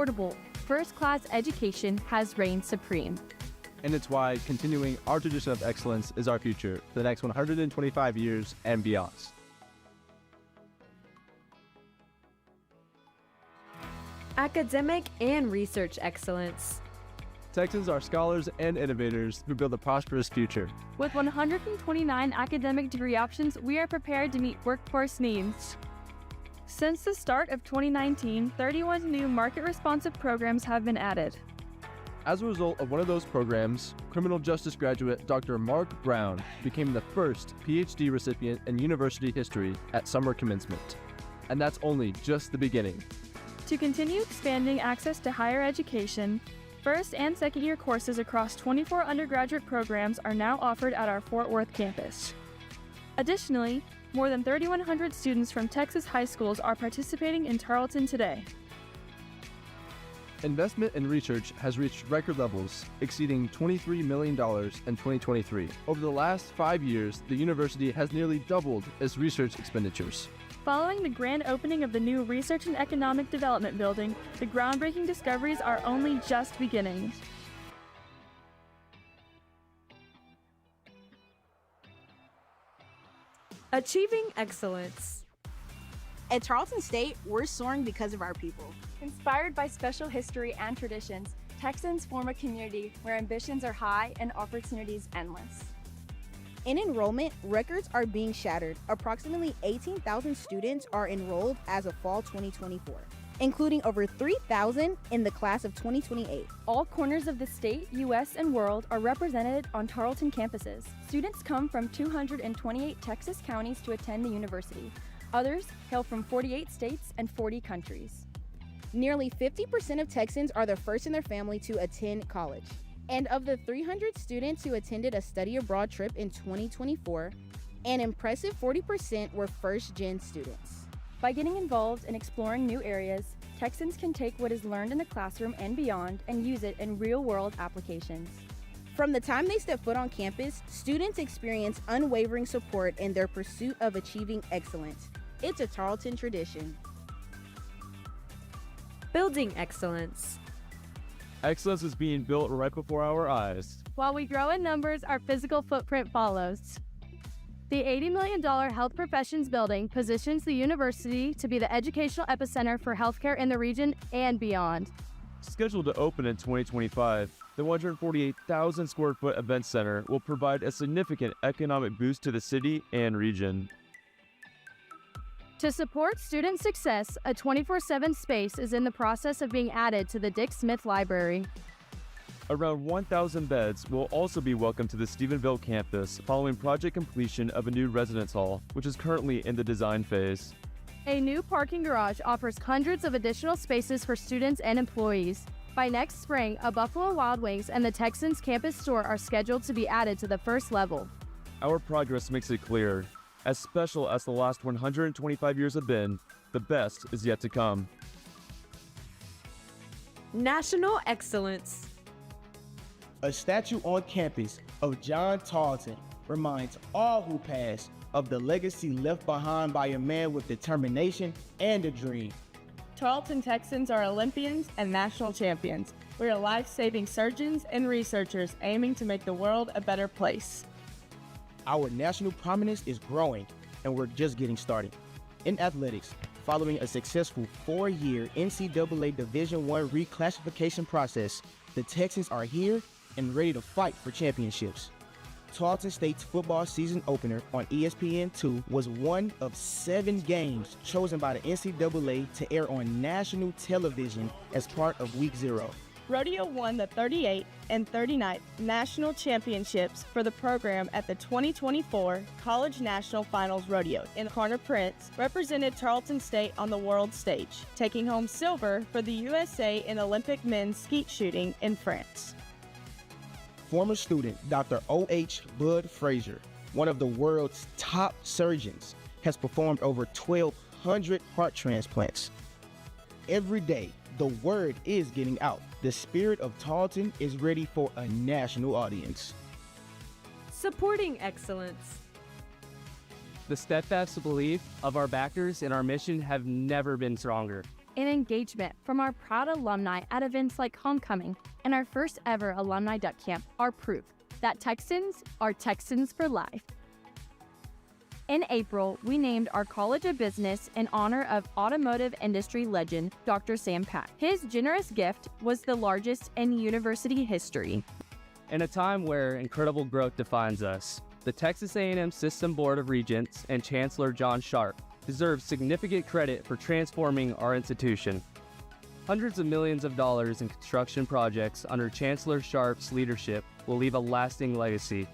affordable, first-class education has reigned supreme. And it's why continuing our tradition of excellence is our future for the next 125 years and beyond. Academic and research excellence. Texans are scholars and innovators who build a prosperous future. With 129 academic degree options, we are prepared to meet workforce needs. Since the start of 2019, 31 new market-responsive programs have been added. As a result of one of those programs, criminal justice graduate Dr. Mark Brown became the first PhD recipient in university history at summer commencement. And that's only just the beginning. To continue expanding access to higher education, first and second year courses across 24 undergraduate programs are now offered at our Fort Worth campus. Additionally, more than 3,100 students from Texas high schools are participating in Tarleton today. Investment in research has reached record levels, exceeding $23 million in 2023. Over the last 5 years, the university has nearly doubled its research expenditures. Following the grand opening of the new Research and Economic Development building, the groundbreaking discoveries are only just beginning. Achieving excellence. At Tarleton State, we're soaring because of our people. Inspired by special history and traditions, Texans form a community where ambitions are high and opportunities endless. In enrollment, records are being shattered. Approximately 18,000 students are enrolled as of fall 2024, including over 3,000 in the class of 2028. All corners of the state, U.S., and world are represented on Tarleton campuses. Students come from 228 Texas counties to attend the university. Others hail from 48 states and 40 countries. Nearly 50% of Texans are the first in their family to attend college. And of the 300 students who attended a study abroad trip in 2024, an impressive 40% were first-gen students. By getting involved in exploring new areas, Texans can take what is learned in the classroom and beyond and use it in real-world applications. From the time they step foot on campus, students experience unwavering support in their pursuit of achieving excellence. It's a Tarleton tradition. Building excellence. Excellence is being built right before our eyes. While we grow in numbers, our physical footprint follows. The $80 million Health Professions Building positions the university to be the educational epicenter for healthcare in the region and beyond. Scheduled to open in 2025, the 148,000 square foot event center will provide a significant economic boost to the city and region. To support student success, a 24/7 space is in the process of being added to the Dick Smith Library. Around 1,000 beds will also be welcomed to the Stephenville campus following project completion of a new residence hall, which is currently in the design phase. A new parking garage offers hundreds of additional spaces for students and employees. By next spring, a Buffalo Wild Wings and the Texans campus store are scheduled to be added to the first level. Our progress makes it clear. As special as the last 125 years have been, the best is yet to come. National excellence. A statue on campus of John Tarleton reminds all who pass of the legacy left behind by a man with determination and a dream. Tarleton Texans are Olympians and national champions. We are life-saving surgeons and researchers aiming to make the world a better place. Our national prominence is growing, and we're just getting started. In athletics, following a successful 4-year NCAA Division I reclassification process, the Texans are here and ready to fight for championships. Tarleton State's football season opener on ESPN2 was one of 7 games chosen by the NCAA to air on national television as part of Week 0. Rodeo won the 38th and 39th national championships for the program at the 2024 College National Finals Rodeo, and Connor Prince represented Tarleton State on the world stage, taking home silver for the USA in Olympic men's skeet shooting in France. Former student Dr. O.H. Bud Frazier, one of the world's top surgeons, has performed over 1,200 heart transplants. Every day, the word is getting out. The spirit of Tarleton is ready for a national audience. Supporting excellence. The steadfast belief of our backers in our mission have never been stronger. and engagement from our proud alumni at events like Homecoming and our first ever Alumni Duck Camp are proof that Texans are Texans for life. In April, we named our College of Business in honor of automotive industry legend Dr. Sam Pack. His generous gift was the largest in university history. In a time where incredible growth defines us, the Texas A&M System Board of Regents and Chancellor John Sharp deserve significant credit for transforming our institution. Hundreds of millions of dollars in construction projects under Chancellor Sharp's leadership will leave a lasting legacy.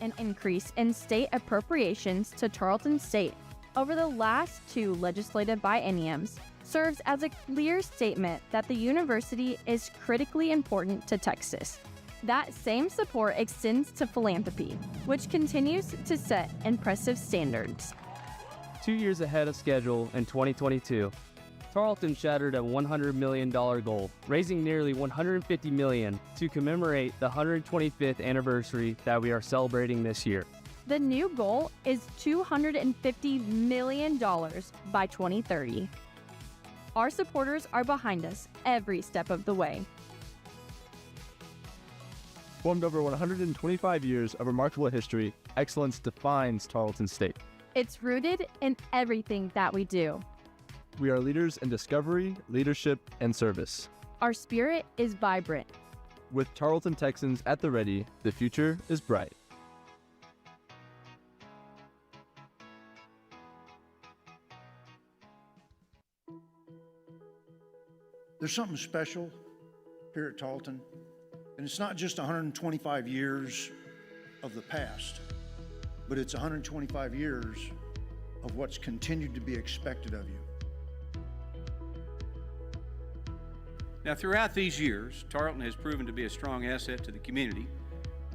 An increase in state appropriations to Tarleton State over the last 2 legislative bienniums serves as a clear statement that the university is critically important to Texas. That same support extends to philanthropy, which continues to set impressive standards. 2 years ahead of schedule in 2022, Tarleton shattered a $100 million goal, raising nearly $150 million to commemorate the 125th anniversary that we are celebrating this year. The new goal is $250 million by 2030. Our supporters are behind us every step of the way. Formed over 125 years of remarkable history, excellence defines Tarleton State. It's rooted in everything that we do. We are leaders in discovery, leadership, and service. Our spirit is vibrant. With Tarleton Texans at the ready, the future is bright. There's something special here at Tarleton, and it's not just 125 years of the past, but it's 125 years of what's continued to be expected of you. Now, throughout these years, Tarleton has proven to be a strong asset to the community,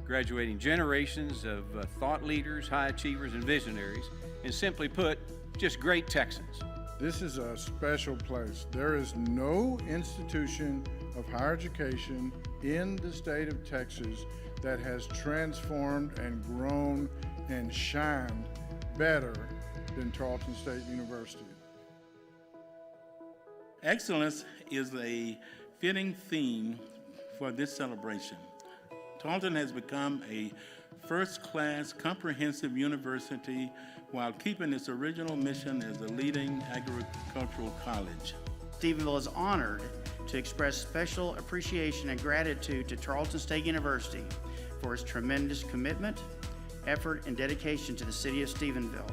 graduating generations of thought leaders, high achievers, and visionaries, and simply put, just great Texans. This is a special place. There is no institution of higher education in the state of Texas that has transformed and grown and shined better than Tarleton State University. Excellence is a fitting theme for this celebration. Tarleton has become a first-class comprehensive university while keeping its original mission as a leading agricultural college. Stephenville is honored to express special appreciation and gratitude to Tarleton State University for its tremendous commitment, effort, and dedication to the city of Stephenville.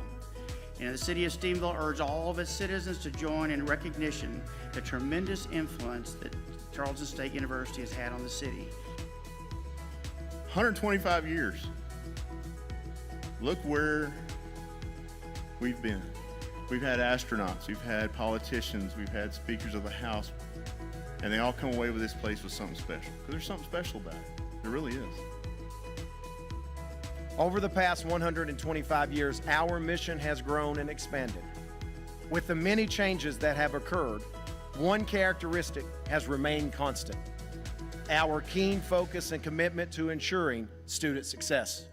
And the city of Stephenville urges all of its citizens to join in recognition the tremendous influence that Tarleton State University has had on the city. 125 years. Look where we've been. We've had astronauts, we've had politicians, we've had speakers of the House, and they all come away with this place with something special. Because there's something special about it. There really is. Over the past 125 years, our mission has grown and expanded. With the many changes that have occurred, one characteristic has remained constant: our keen focus and commitment to ensuring student success.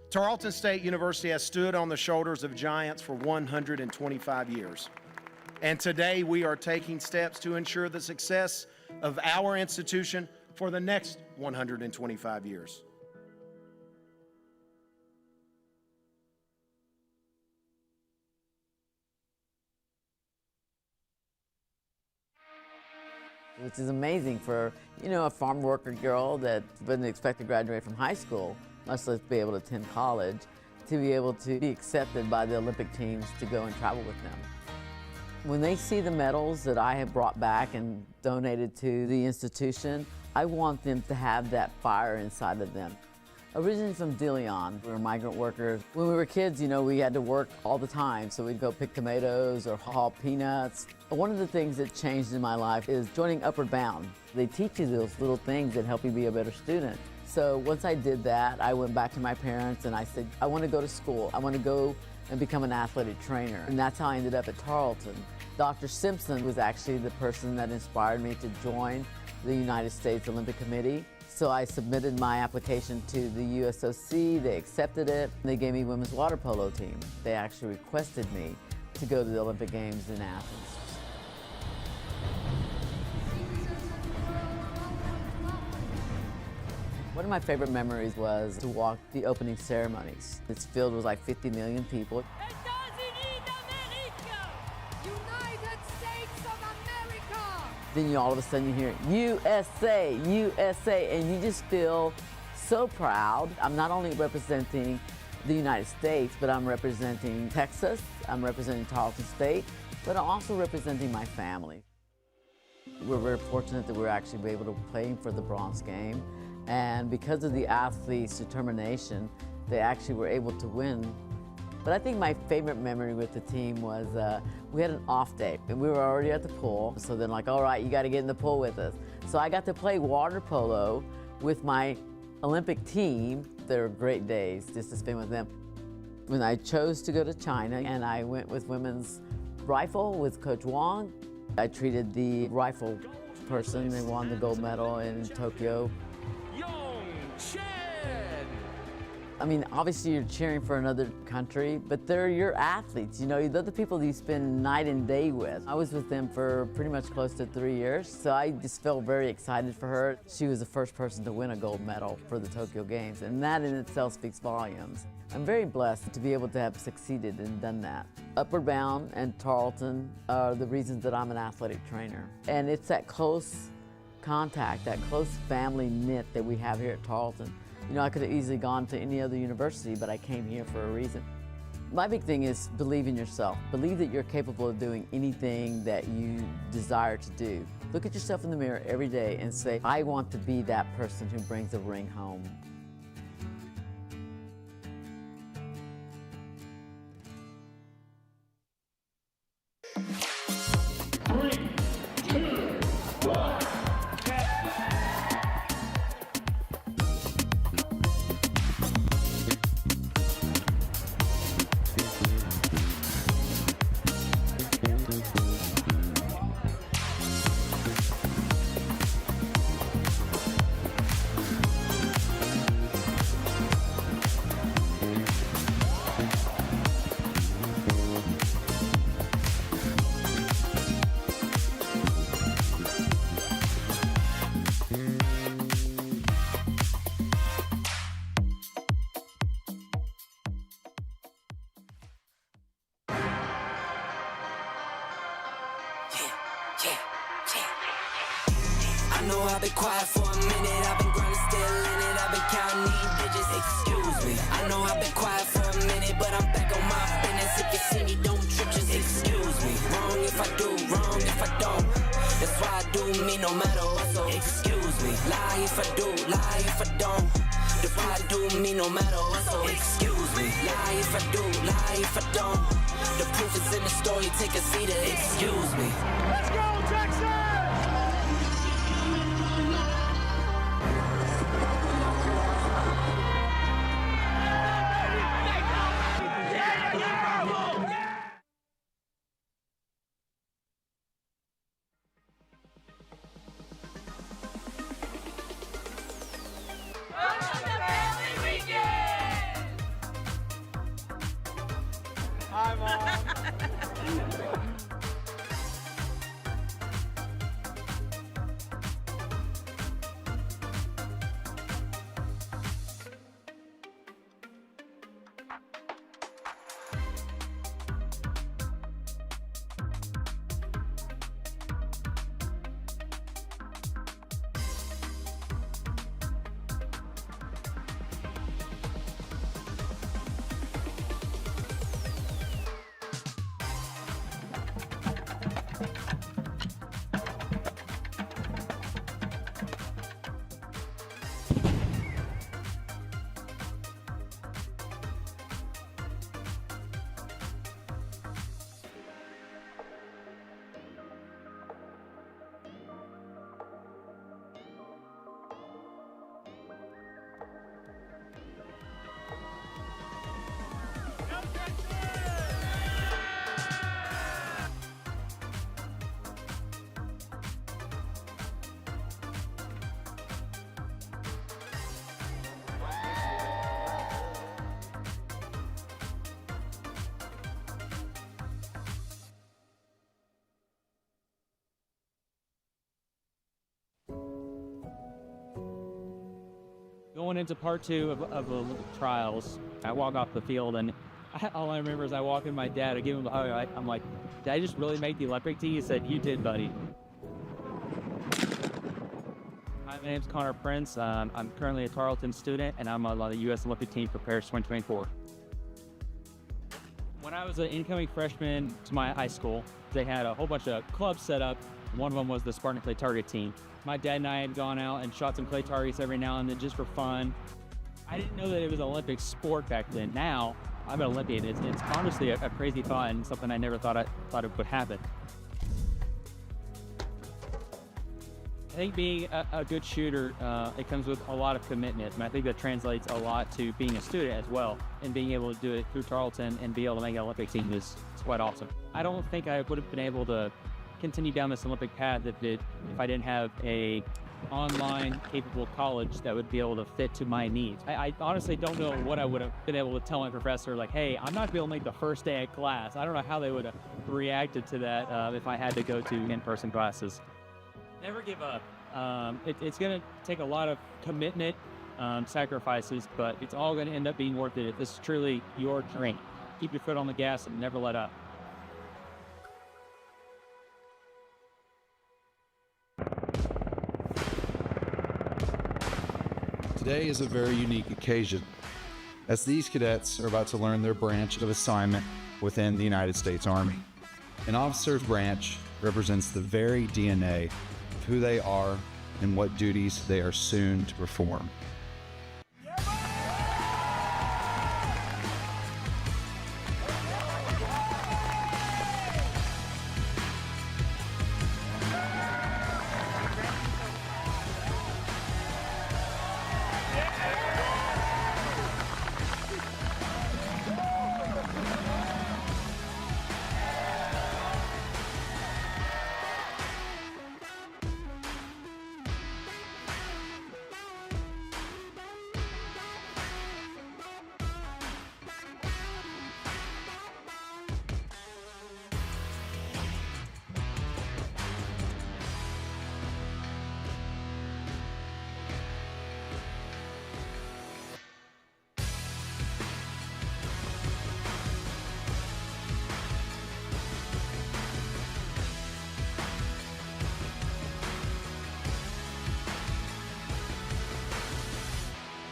Tarleton State University has stood on the shoulders of giants for 125 years. And today we are taking steps to ensure the success of our institution for the next 125 years. Which is amazing for, a farm worker girl that wasn't expected to graduate from high school, much less be able to attend college, to be able to be accepted by the Olympic teams to go and travel with them. When they see the medals that I have brought back and donated to the institution, I want them to have that fire inside of them. Originally from De Leon, we were migrant workers. When we were kids, we had to work all the time, so we'd go pick tomatoes or haul peanuts. One of the things that changed in my life is joining Upward Bound. They teach you those little things that help you be a better student. So once I did that, I went back to my parents and I said, I want to go to school. I want to go and become an athletic trainer. And that's how I ended up at Tarleton. Dr. Simpson was actually the person that inspired me to join the United States Olympic Committee. So I submitted my application to the USOC, they accepted it, and they gave me women's water polo team. They actually requested me to go to the Olympic Games in Athens. One of my favorite memories was to walk the opening ceremonies. It's filled with like 50 million people. Then all of a sudden you hear USA, USA, and you just feel so proud. I'm not only representing the United States, but I'm representing Texas, I'm representing Tarleton State, but I'm also representing my family. We're very fortunate that we're actually able to play for the bronze game, and because of the athletes' determination, they actually were able to win. But I think my favorite memory with the team was we had an off day. We were already at the pool, so then like, all right, you got to get in the pool with us. So I got to play water polo with my Olympic team. They were great days just to spend with them. When I chose to go to China and I went with women's rifle with Coach Wong, I treated the rifle person that won the gold medal in Tokyo. I mean, obviously you're cheering for another country, but they're your athletes. You know, they're the people that you spend night and day with. I was with them for pretty much close to 3 years, so I just felt very excited for her. She was the first person to win a gold medal for the Tokyo Games, and that in itself speaks volumes. I'm very blessed to be able to have succeeded and done that. Upward Bound and Tarleton are the reasons that I'm an athletic trainer. And it's that close contact, that close family knit that we have here at Tarleton. You know, I could have easily gone to any other university, but I came here for a reason. My big thing is believe in yourself. Believe that you're capable of doing anything that you desire to do. Look at yourself in the mirror every day and say, I want to be that person who brings a ring home. I know I've been quiet for a minute, I've been grinding, still in it, I've been counting these digits, excuse me. I know I've been quiet for a minute, but I'm back on my business. If you see me, don't trip, just excuse me. Wrong if I do, wrong if I don't. That's why I do me no matter what, so excuse me. Lie if I do, lie if I don't. That's why I do me no matter what, so excuse me. Lie if I do, lie if I don't. The proof is in the story, take a seat and excuse me. Let's go, Texas! Hi, Mom. going into part 2 of the Olympic trials. I walk off the field, and all I remember is I walk in my dad, I give him the hug. I'm like, did I just really make the Olympic team? He said, you did, buddy. Hi, my name's Connor Prince. I'm currently a Tarleton student, and I'm on the U.S. Olympic team for Paris 2024. When I was an incoming freshman to my high school, they had a whole bunch of clubs set up. One of them was the Spartan Clay Target team. My dad and I had gone out and shot some clay targets every now and then just for fun. I didn't know that it was an Olympic sport back then. Now, I'm an Olympian. It's honestly a crazy thought and something I never thought it would happen. I think being a good shooter, it comes with a lot of commitment, and I think that translates a lot to being a student as well, and being able to do it through Tarleton and be able to make an Olympic team is quite awesome. I don't think I would have been able to continue down this Olympic path if I didn't have a online capable college that would be able to fit to my needs. I honestly don't know what I would have been able to tell my professor, like, hey, I'm not going to be able to make the first day of class. I don't know how they would have reacted to that if I had to go to in-person classes. Never give up. It's going to take a lot of commitment, sacrifices, but it's all going to end up being worth it if this is truly your dream. Keep your foot on the gas and never let up. Today is a very unique occasion, as these cadets are about to learn their branch of assignment within the United States Army. An officer's branch represents the very DNA of who they are and what duties they are soon to perform.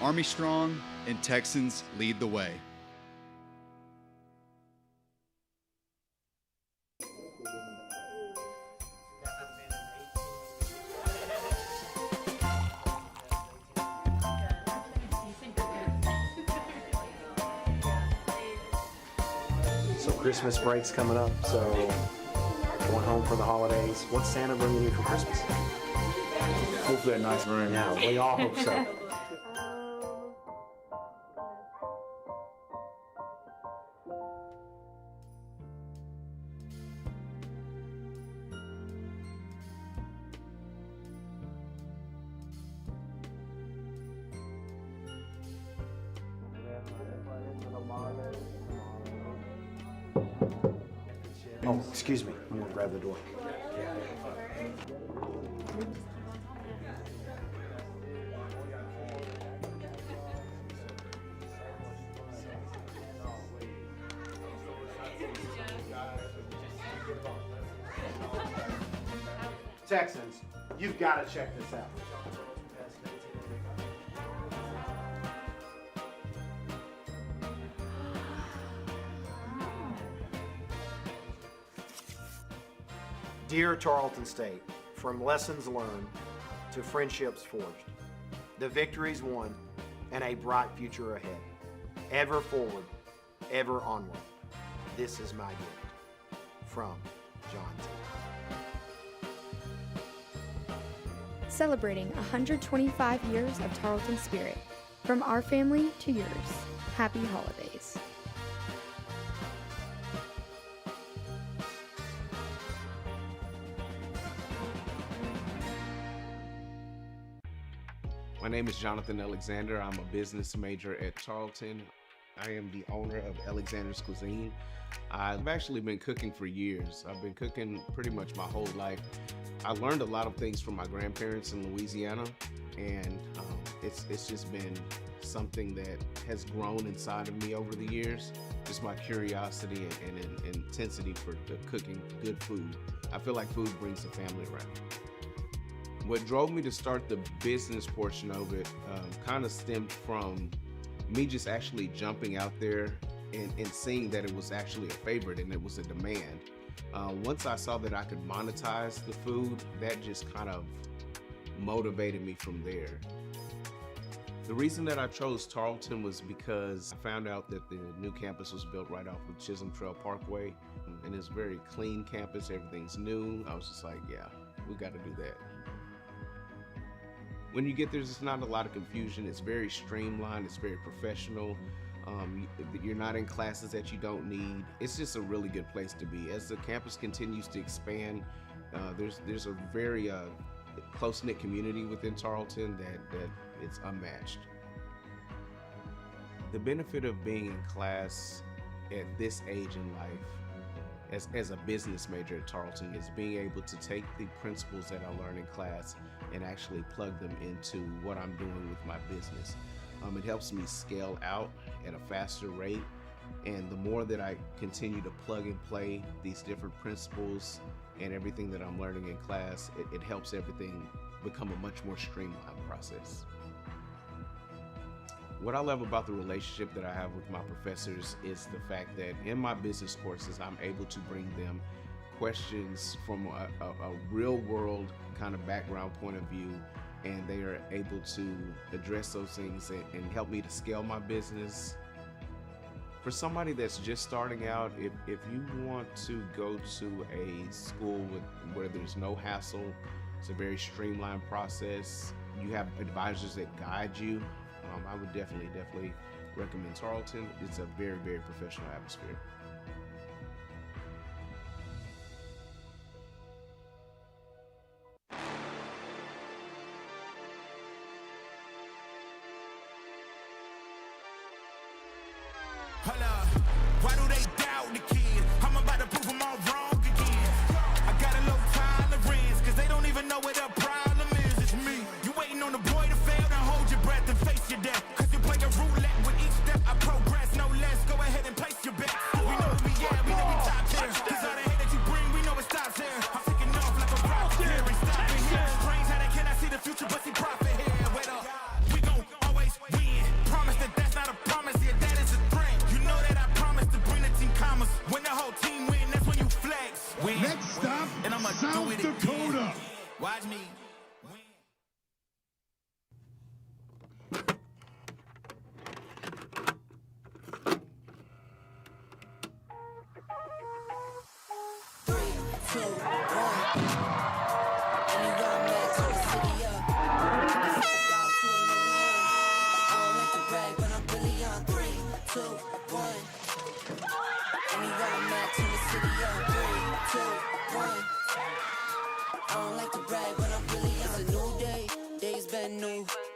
Army strong and Texans lead the way. So Christmas break's coming up, so going home for the holidays. What's Santa bringing you for Christmas? Hopefully a nice room. Yeah, we all hope so. Oh, excuse me. I'm gonna grab the door. Texans, you've got to check this out. Dear Tarleton State, from lessons learned to friendships forged, the victories won, and a bright future ahead. Ever forward, ever onward. This is my gift. From John T. Celebrating 125 years of Tarleton spirit. From our family to yours. Happy holidays. My name is Jonathan Alexander. I'm a business major at Tarleton. I am the owner of Alexander's Cuisine. I've actually been cooking for years. I've been cooking pretty much my whole life. I learned a lot of things from my grandparents in Louisiana, and it's just been something that has grown inside of me over the years. Just my curiosity and intensity for cooking good food. I feel like food brings the family around. What drove me to start the business portion of it kind of stemmed from me just actually jumping out there and seeing that it was actually a favorite and it was a demand. Once I saw that I could monetize the food, that just kind of motivated me from there. The reason that I chose Tarleton was because I found out that the new campus was built right off of Chisholm Trail Parkway, and it's a very clean campus, everything's new. I was just like, yeah, we got to do that. When you get there, there's not a lot of confusion. It's very streamlined, it's very professional. You're not in classes that you don't need. It's just a really good place to be. As the campus continues to expand, there's a very close-knit community within Tarleton that it's unmatched. The benefit of being in class at this age in life as a business major at Tarleton is being able to take the principles that I learned in class and actually plug them into what I'm doing with my business. It helps me scale out at a faster rate, and the more that I continue to plug and play these different principles and everything that I'm learning in class, it helps everything become a much more streamlined process. What I love about the relationship that I have with my professors is the fact that in my business courses, I'm able to bring them questions from a real world kind of background point of view, and they are able to address those things and help me to scale my business. For somebody that's just starting out, if you want to go to a school where there's no hassle, it's a very streamlined process, you have advisors that guide you, I would definitely recommend Tarleton. It's a very, very professional atmosphere. Hold up, why do they doubt the kid? I'm about to prove them all wrong again. I got a low tolerance, cause they don't even know what the problem is. It's me. You waiting on the boy to fail, then hold your breath and face your death. Cause you play a roulette with each step. I progress, no less. Go ahead and place your bet. We know who we are, we know we top tier. Cause all the hate that you bring, we know it stops here. I'm taking off like a rocket here and stopping here. Strange how they cannot see the future, but see profit here. Wait up, we gon' always win. Promise that that's not a promise, yeah, that is a threat. You know that I promise to bring the team commas. When the whole team win, that's when you flex. Win, next stop, and I'ma do it again. Watch me.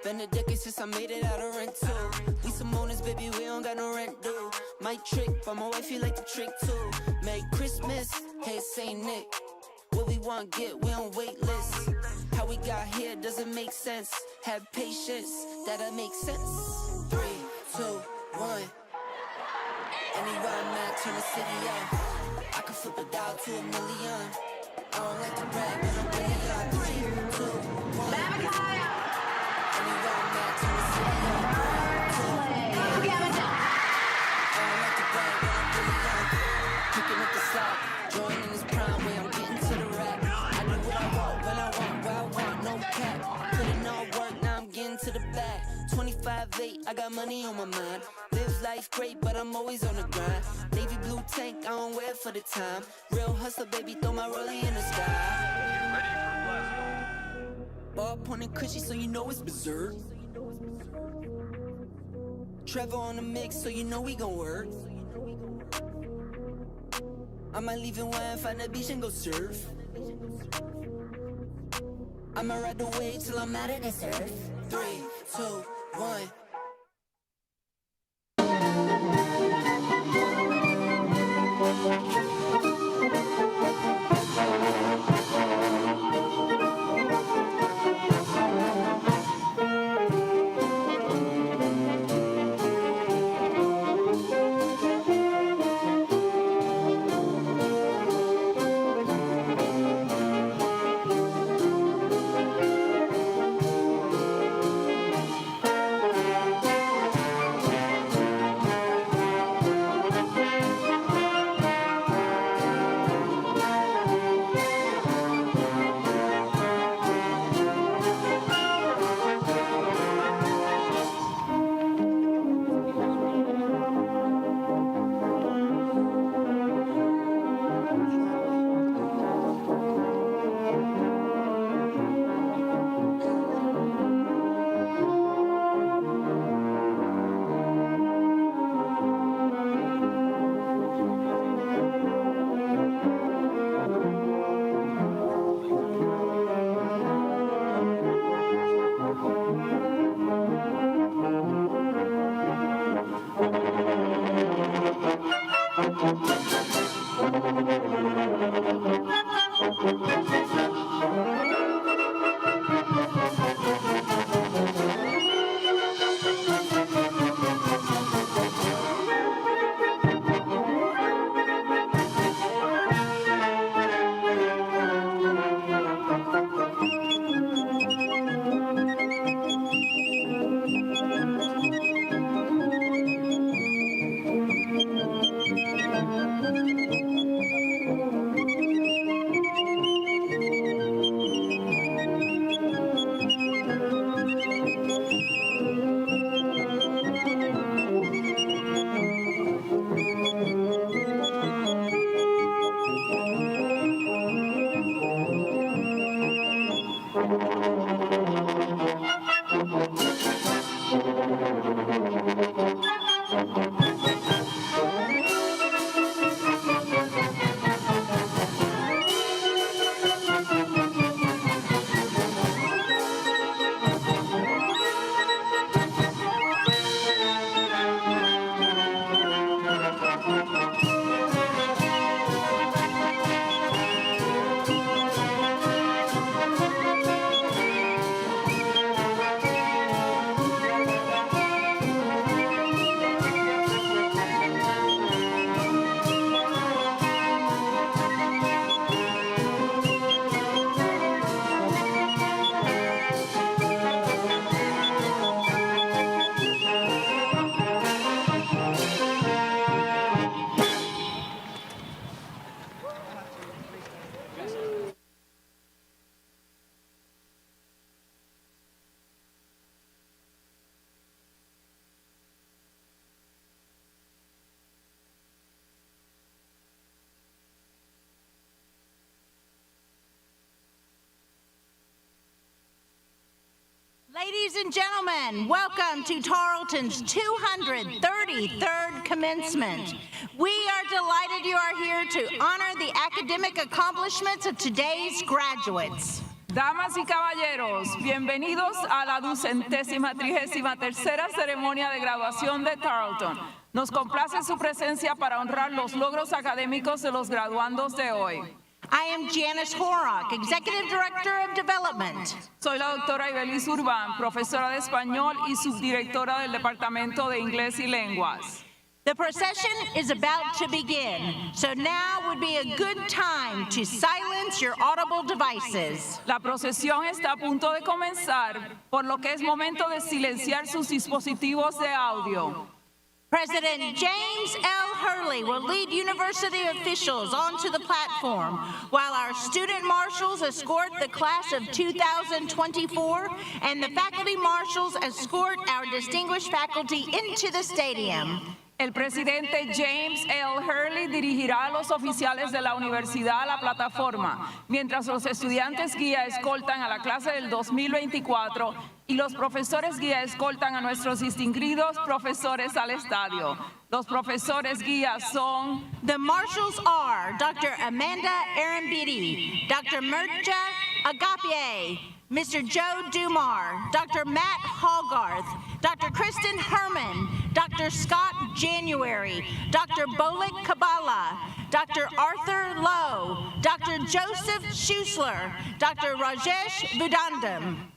Been a decade since I made it out of rent too. We some owners, baby, we don't got no rent due. Might trick, but my wife, you like to trick too. Merry Christmas, hey Saint Nick. What we want get, we on wait list. How we got here doesn't make sense. Have patience, that'll make sense. 3, 2, 1. Anywhere I'm at, turn the city up. I can flip a dial to $1 million. I don't like to brag, but I'm really on 3, 2, 1. Picking up the slack, joining this prime way, I'm getting to the rack. I do what I want, when I want, where I want, no cap. Put in all work, now I'm getting to the back. 25-8, I got money on my mind. Live life great, but I'm always on the grind. Navy blue tank, I don't wear it for the time. Real hustler, baby, throw my rollie in the sky. Ball pointing cushy, so you know it's berserk. Trevor on the mix, so you know we gon' work. I might leave in one, find a beach and go surf. I'ma ride the wave till I'm out of this earth. 3, 2, 1. Ladies and gentlemen, welcome to Tarleton's 233rd commencement. We are delighted you are here to honor the academic accomplishments of today's graduates. Damas y caballeros, bienvenidos a la 233ª ceremonia de graduación de Tarleton. Nos complace su presencia para honrar los logros académicos de los graduandos de hoy. I am Janice Horrock, Executive Director of Development. Soy la doctora Ibeliz Urbán, profesora de español y subdirectora del Departamento de Inglés y Lenguas. The procession is about to begin, so now would be a good time to silence your audible devices. La procesión está a punto de comenzar, por lo que es momento de silenciar sus dispositivos de audio. President James L. Hurley will lead university officials onto the platform, while our student marshals escort the class of 2024 and the faculty marshals escort our distinguished faculty into the stadium. El presidente James L. Hurley dirigirá a los oficiales de la universidad a la plataforma, mientras los estudiantes guía escoltan a la clase del 2024 y los profesores guía escoltan a nuestros distinguidos profesores al estadio. Los profesores guía son... The marshals are Dr. Amanda Arambidi, Dr. Mirja Agape, Mr. Joe Dumar, Dr. Matt Hallgarth, Dr. Kristen Herman, Dr. Scott January, Dr. Bolik Kabala, Dr. Arthur Lowe, Dr. Joseph Schusler, Dr. Rajesh Budandam.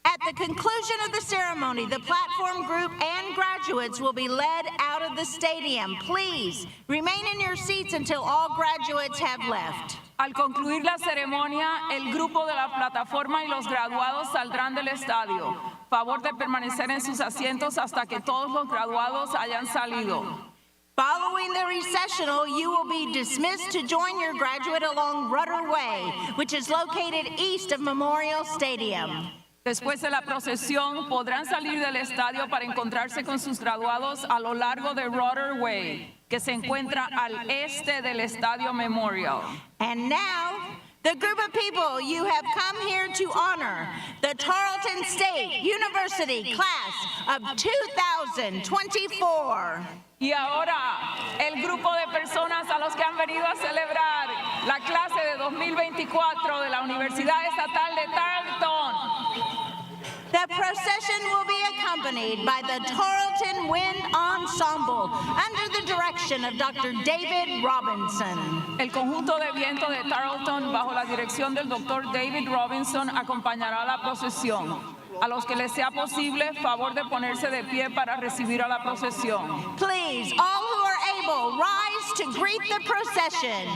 At the conclusion of the ceremony, the platform group and graduates will be led out of the stadium. Please remain in your seats until all graduates have left. Al concluir la ceremonia, el grupo de la plataforma y los graduados saldrán del estadio. Favor de permanecer en sus asientos hasta que todos los graduados hayan salido. Following the recessional, you will be dismissed to join your graduate along Rudder Way, which is located east of Memorial Stadium. Después de la procesión, podrán salir del estadio para encontrarse con sus graduados a lo largo de Rudder Way, que se encuentra al este del Estadio Memorial. And now, the group of people you have come here to honor, the Tarleton State University Class of 2024. Y ahora, el grupo de personas a los que han venido a celebrar la clase de 2024 de la Universidad Estatal de Tarleton. The procession will be accompanied by the Tarleton Wind Ensemble under the direction of Dr. David Robinson. El conjunto de viento de Tarleton, bajo la dirección del Dr. David Robinson, acompañará la procesión. A los que les sea posible, favor de ponerse de pie para recibir a la procesión. Please, all who are able, rise to greet the procession.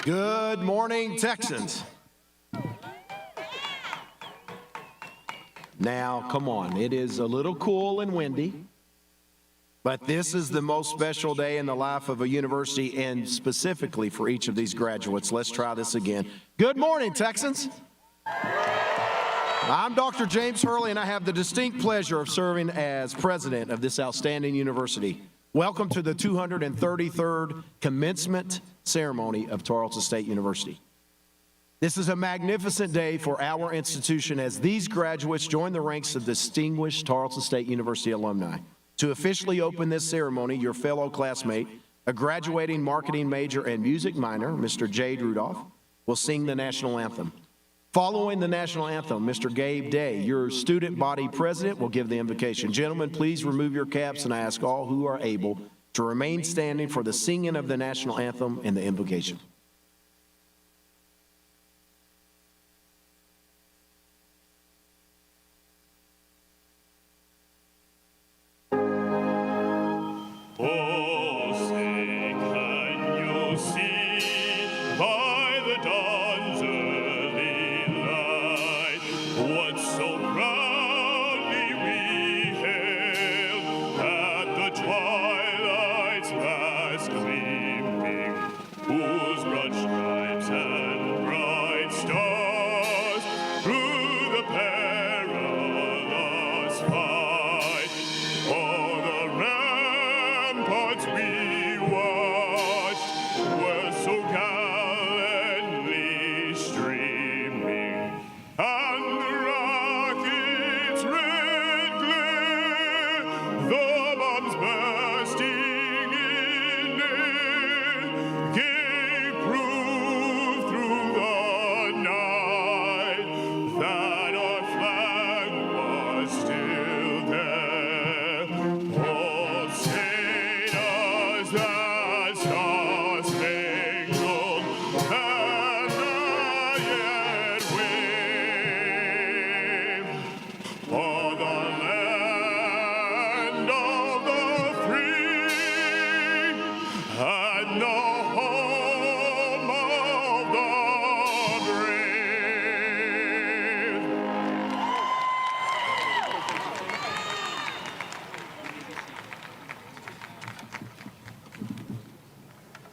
Good morning, Texans. Now, come on, it is a little cool and windy, but this is the most special day in the life of a university, and specifically for each of these graduates. Let's try this again. Good morning, Texans. I'm Dr. James Hurley, and I have the distinct pleasure of serving as president of this outstanding university. Welcome to the 233rd commencement ceremony of Tarleton State University. This is a magnificent day for our institution as these graduates join the ranks of distinguished Tarleton State University alumni. To officially open this ceremony, your fellow classmate, a graduating marketing major and music minor, Mr. Jade Rudolph, will sing the national anthem. Following the national anthem, Mr. Gabe Day, your student body president, will give the invocation. Gentlemen, please remove your caps, and I ask all who are able to remain standing for the singing of the national anthem and the invocation.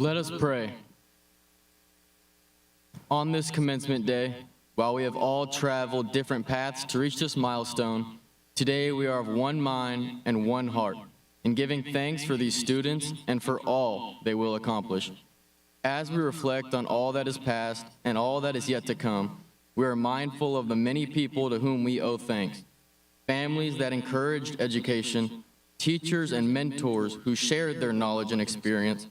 Let us pray. On this commencement day, while we have all traveled different paths to reach this milestone, today we are of one mind and one heart in giving thanks for these students and for all they will accomplish. As we reflect on all that is past and all that is yet to come, we are mindful of the many people to whom we owe thanks. Families that encouraged education, teachers and mentors who shared their knowledge and experience,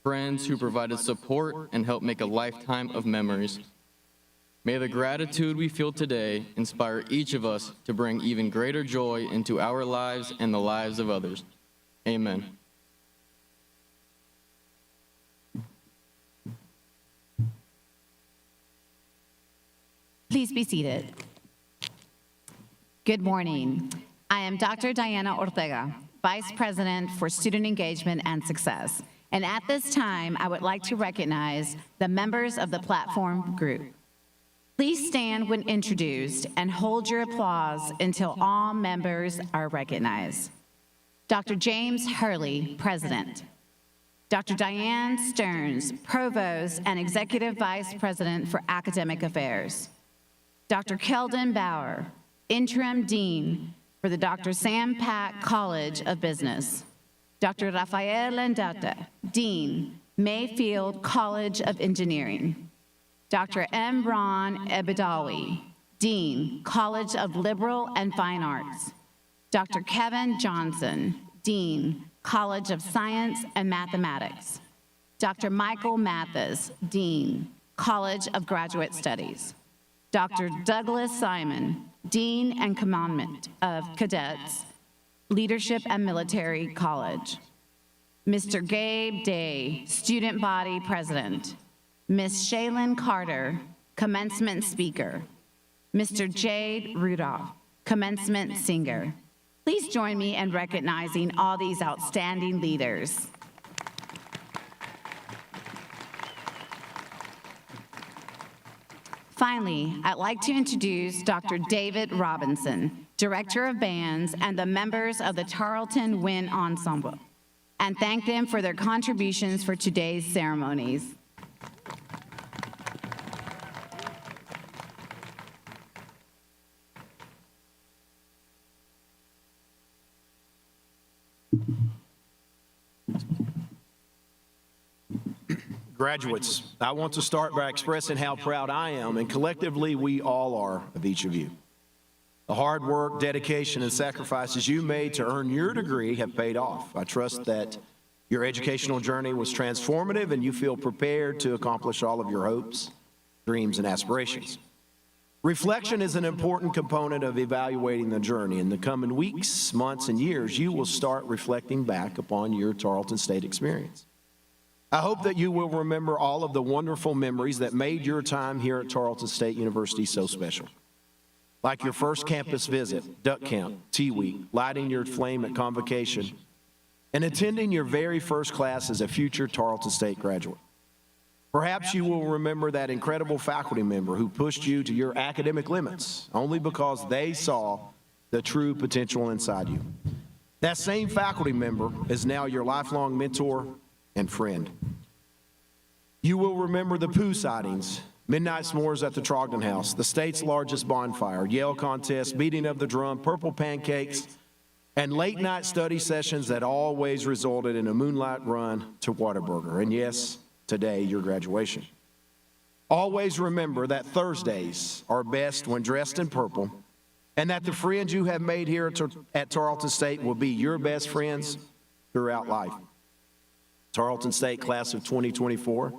friends who provided support and helped make a lifetime of memories. May the gratitude we feel today inspire each of us to bring even greater joy into our lives and the lives of others. Amen. Please be seated. Good morning. I am Dr. Diana Ortega, Vice President for Student Engagement and Success. And at this time, I would like to recognize the members of the platform group. Please stand when introduced and hold your applause until all members are recognized. Dr. James Hurley, President. Dr. Diane Stearns, Provost and Executive Vice President for Academic Affairs. Dr. Keldon Bauer, Interim Dean for the Dr. Sam Pack College of Business. Dr. Rafael Landata, Dean, Mayfield College of Engineering. Dr. M. Ron Ebedawi, Dean, College of Liberal and Fine Arts. Dr. Kevin Johnson, Dean, College of Science and Mathematics. Dr. Michael Mathis, Dean, College of Graduate Studies. Dr. Douglas Simon, Dean and Commandant of Cadets, Leadership and Military College. Mr. Gabe Day, Student Body President. Ms. Shaylin Carter, Commencement Speaker. Mr. Jade Rudolph, Commencement Singer. Please join me in recognizing all these outstanding leaders. Finally, I'd like to introduce Dr. David Robinson, Director of Bands, and the members of the Tarleton Wind Ensemble, and thank them for their contributions for today's ceremonies. Graduates, I want to start by expressing how proud I am, and collectively we all are, of each of you. The hard work, dedication, and sacrifices you made to earn your degree have paid off. I trust that your educational journey was transformative and you feel prepared to accomplish all of your hopes, dreams, and aspirations. Reflection is an important component of evaluating the journey. In the coming weeks, months, and years, you will start reflecting back upon your Tarleton State experience. I hope that you will remember all of the wonderful memories that made your time here at Tarleton State University so special. Like your first campus visit, duck camp, tea week, lighting your flame at convocation, and attending your very first class as a future Tarleton State graduate. Perhaps you will remember that incredible faculty member who pushed you to your academic limits only because they saw the true potential inside you. That same faculty member is now your lifelong mentor and friend. You will remember the poo sightings, midnight s'mores at the Trogdon House, the state's largest bonfire, Yale contest, beating of the drum, purple pancakes, and late night study sessions that always resulted in a moonlight run to Whataburger. And yes, today, your graduation. Always remember that Thursdays are best when dressed in purple, and that the friends you have made here at Tarleton State will be your best friends throughout life. Tarleton State class of 2024,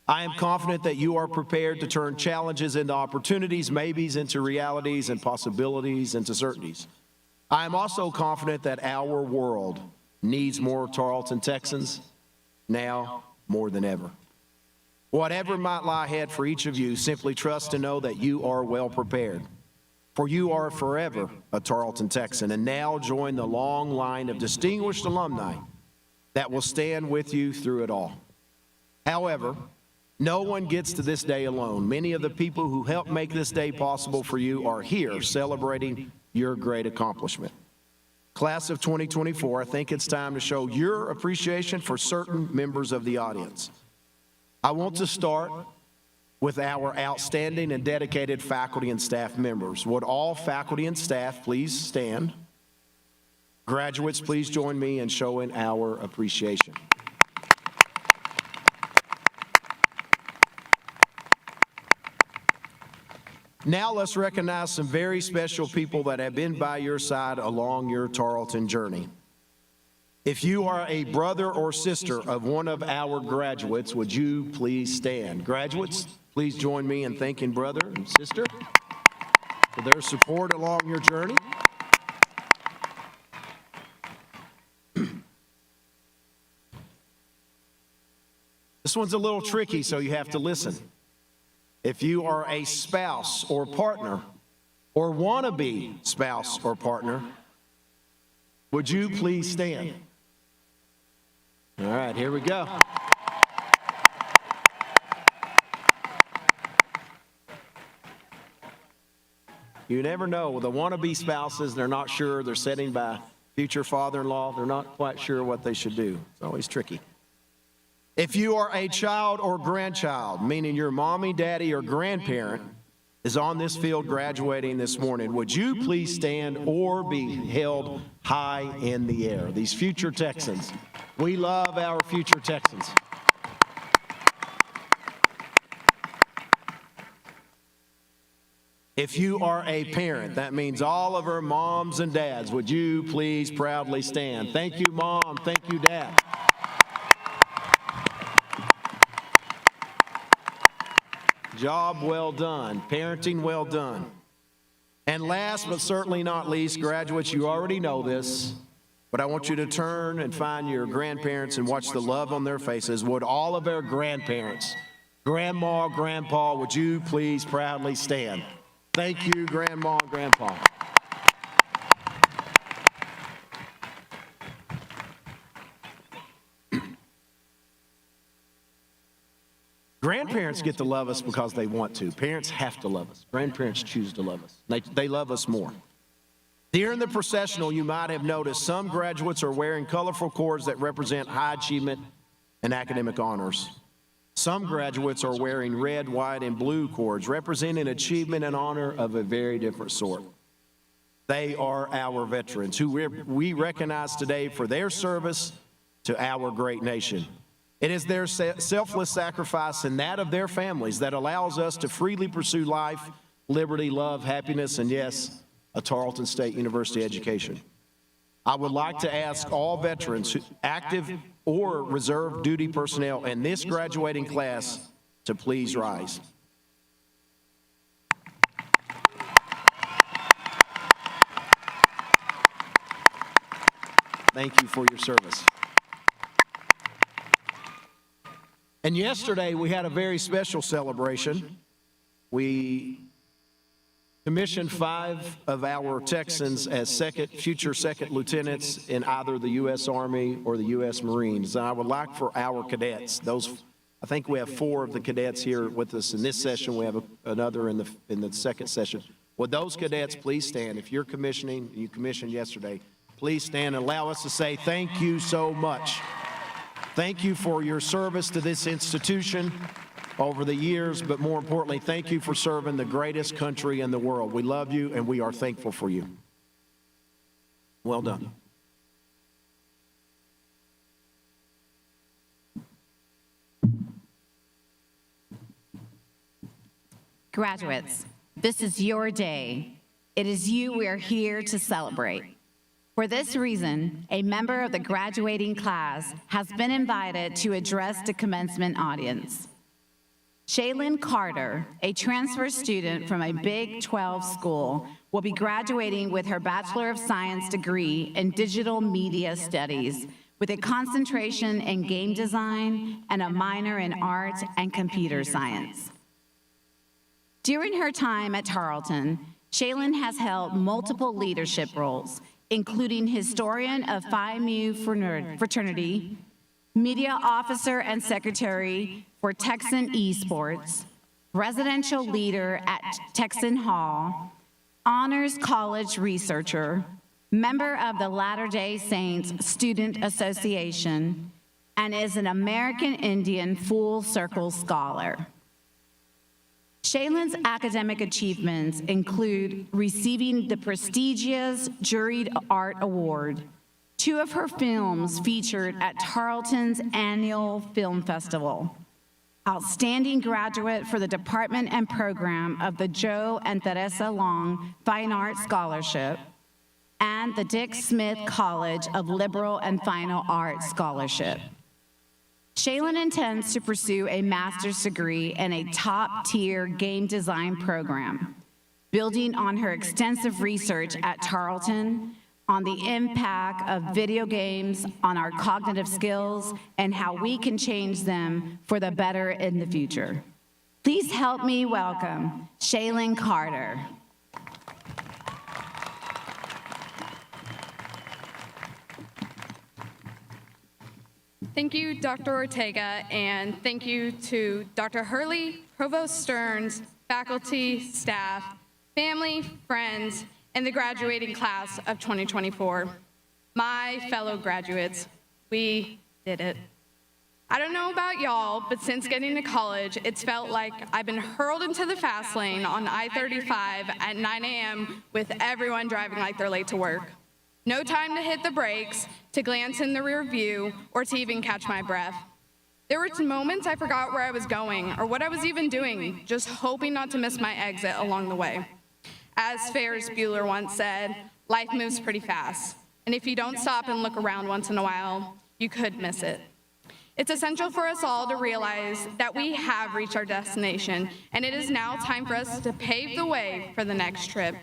I am confident that you are prepared to turn challenges into opportunities, maybes into realities, and possibilities into certainties. I am also confident that our world needs more Tarleton Texans now more than ever. Whatever might lie ahead for each of you, simply trust and know that you are well prepared. For you are forever a Tarleton Texan, and now join the long line of distinguished alumni that will stand with you through it all. However, no one gets to this day alone. Many of the people who helped make this day possible for you are here celebrating your great accomplishment. Class of 2024, I think it's time to show your appreciation for certain members of the audience. I want to start with our outstanding and dedicated faculty and staff members. Would all faculty and staff please stand? Graduates, please join me in showing our appreciation. Now let's recognize some very special people that have been by your side along your Tarleton journey. If you are a brother or sister of one of our graduates, would you please stand? Graduates, please join me in thanking brother and sister for their support along your journey. This one's a little tricky, so you have to listen. If you are a spouse or partner or wannabe spouse or partner, would you please stand? All right, here we go. You never know. With the wannabe spouses, they're not sure. They're sitting by future father-in-law. They're not quite sure what they should do. It's always tricky. If you are a child or grandchild, meaning your mommy, daddy, or grandparent is on this field graduating this morning, would you please stand or be held high in the air? These future Texans, we love our future Texans. If you are a parent, that means all of our moms and dads, would you please proudly stand? Thank you, Mom. Thank you, Dad. Job well done. Parenting well done. And last but certainly not least, graduates, you already know this, but I want you to turn and find your grandparents and watch the love on their faces. Would all of our grandparents, grandma, grandpa, would you please proudly stand? Thank you, grandma and grandpa. Grandparents get to love us because they want to. Parents have to love us. Grandparents choose to love us. They love us more. During the processional, you might have noticed some graduates are wearing colorful cords that represent high achievement and academic honors. Some graduates are wearing red, white, and blue cords representing achievement and honor of a very different sort. They are our veterans who we recognize today for their service to our great nation. It is their selfless sacrifice and that of their families that allows us to freely pursue life, liberty, love, happiness, and yes, a Tarleton State University education. I would like to ask all veterans, active or reserve duty personnel in this graduating class to please rise. Thank you for your service. And yesterday, we had a very special celebration. We commissioned 5 of our Texans as future second lieutenants in either the U.S. Army or the U.S. Marines. And I would like for our cadets, I think we have 4 of the cadets here with us in this session. We have another in the second session. Would those cadets please stand? If you're commissioning, you commissioned yesterday, please stand and allow us to say thank you so much. Thank you for your service to this institution over the years, but more importantly, thank you for serving the greatest country in the world. We love you and we are thankful for you. Well done. Graduates, this is your day. It is you we are here to celebrate. For this reason, a member of the graduating class has been invited to address the commencement audience. Shaylin Carter, a transfer student from a Big 12 school, will be graduating with her Bachelor of Science degree in Digital Media Studies with a concentration in game design and a minor in art and computer science. During her time at Tarleton, Shaylin has held multiple leadership roles, including historian of Phi Mu fraternity, media officer and secretary for Texan Esports, residential leader at Texan Hall, honors college researcher, member of the Latter-day Saints Student Association, and is an American Indian Full Circle Scholar. Shaylin's academic achievements include receiving the prestigious Juried Art Award, 2 of her films featured at Tarleton's annual film festival, outstanding graduate for the department and program of the Joe and Teresa Long Fine Arts Scholarship, and the Dick Smith College of Liberal and Fine Arts Scholarship. Shaylin intends to pursue a master's degree in a top-tier game design program, building on her extensive research at Tarleton on the impact of video games on our cognitive skills and how we can change them for the better in the future. Please help me welcome Shaylin Carter. Thank you, Dr. Ortega, and thank you to Dr. Hurley, Provost Stearns, faculty, staff, family, friends, and the graduating class of 2024. My fellow graduates, we did it. I don't know about y'all, but since getting to college, it's felt like I've been hurled into the fast lane on I-35 at 9 a.m. with everyone driving like they're late to work. No time to hit the brakes, to glance in the rear view, or to even catch my breath. There were moments I forgot where I was going or what I was even doing, just hoping not to miss my exit along the way. As Ferris Bueller once said, life moves pretty fast, and if you don't stop and look around once in a while, you could miss it. It's essential for us all to realize that we have reached our destination, and it is now time for us to pave the way for the next trip.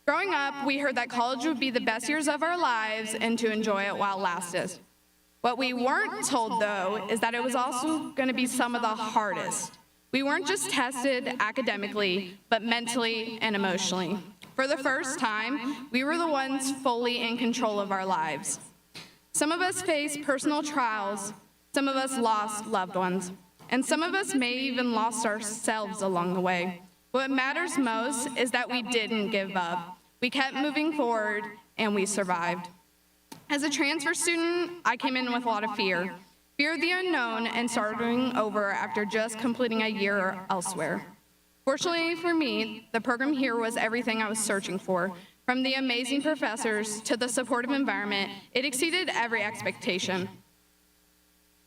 Growing up, we heard that college would be the best years of our lives and to enjoy it while it lasted. What we weren't told, though, is that it was also going to be some of the hardest. We weren't just tested academically, but mentally and emotionally. For the first time, we were the ones fully in control of our lives. Some of us faced personal trials. Some of us lost loved ones. and some of us may even lost ourselves along the way. What matters most is that we didn't give up. We kept moving forward, and we survived. As a transfer student, I came in with a lot of fear. Fear of the unknown and starting over after just completing a year elsewhere. Fortunately for me, the program here was everything I was searching for. From the amazing professors to the supportive environment, it exceeded every expectation.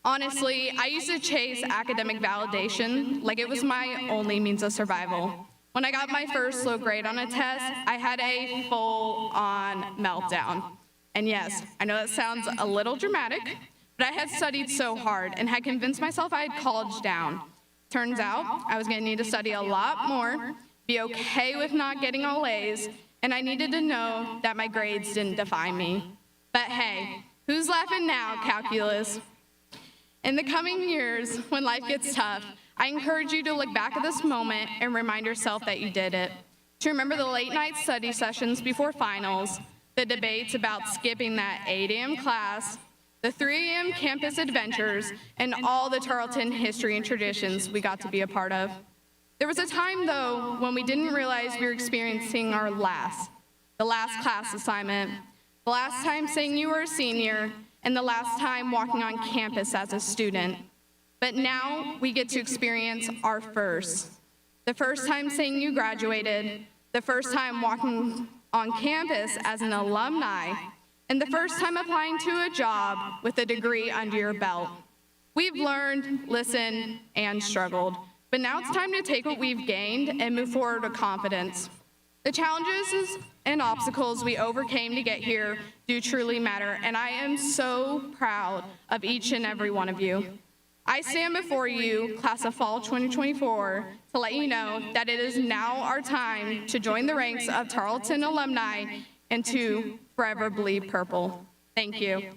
Honestly, I used to chase academic validation like it was my only means of survival. When I got my first low grade on a test, I had a full-on meltdown. And yes, I know that sounds a little dramatic, but I had studied so hard and had convinced myself I had college down. Turns out, I was gonna need to study a lot more, be okay with not getting all A's, and I needed to know that my grades didn't define me. But hey, who's laughing now, calculus? In the coming years, when life gets tough, I encourage you to look back at this moment and remind yourself that you did it. To remember the late night study sessions before finals, the debates about skipping that 8 a.m. class, the 3 a.m. campus adventures, and all the Tarleton history and traditions we got to be a part of. There was a time, though, when we didn't realize we were experiencing the last class assignment, the last time saying you were a senior, and the last time walking on campus as a student. But now we get to experience our first. The first time saying you graduated, the first time walking on campus as an alumni, and the first time applying to a job with a degree under your belt. We've learned, listened, and struggled, but now it's time to take what we've gained and move forward with confidence. The challenges and obstacles we overcame to get here do truly matter, and I am so proud of each and every one of you. I stand before you, class of fall 2024, to let you know that it is now our time to join the ranks of Tarleton alumni and to forever bleed purple. Thank you.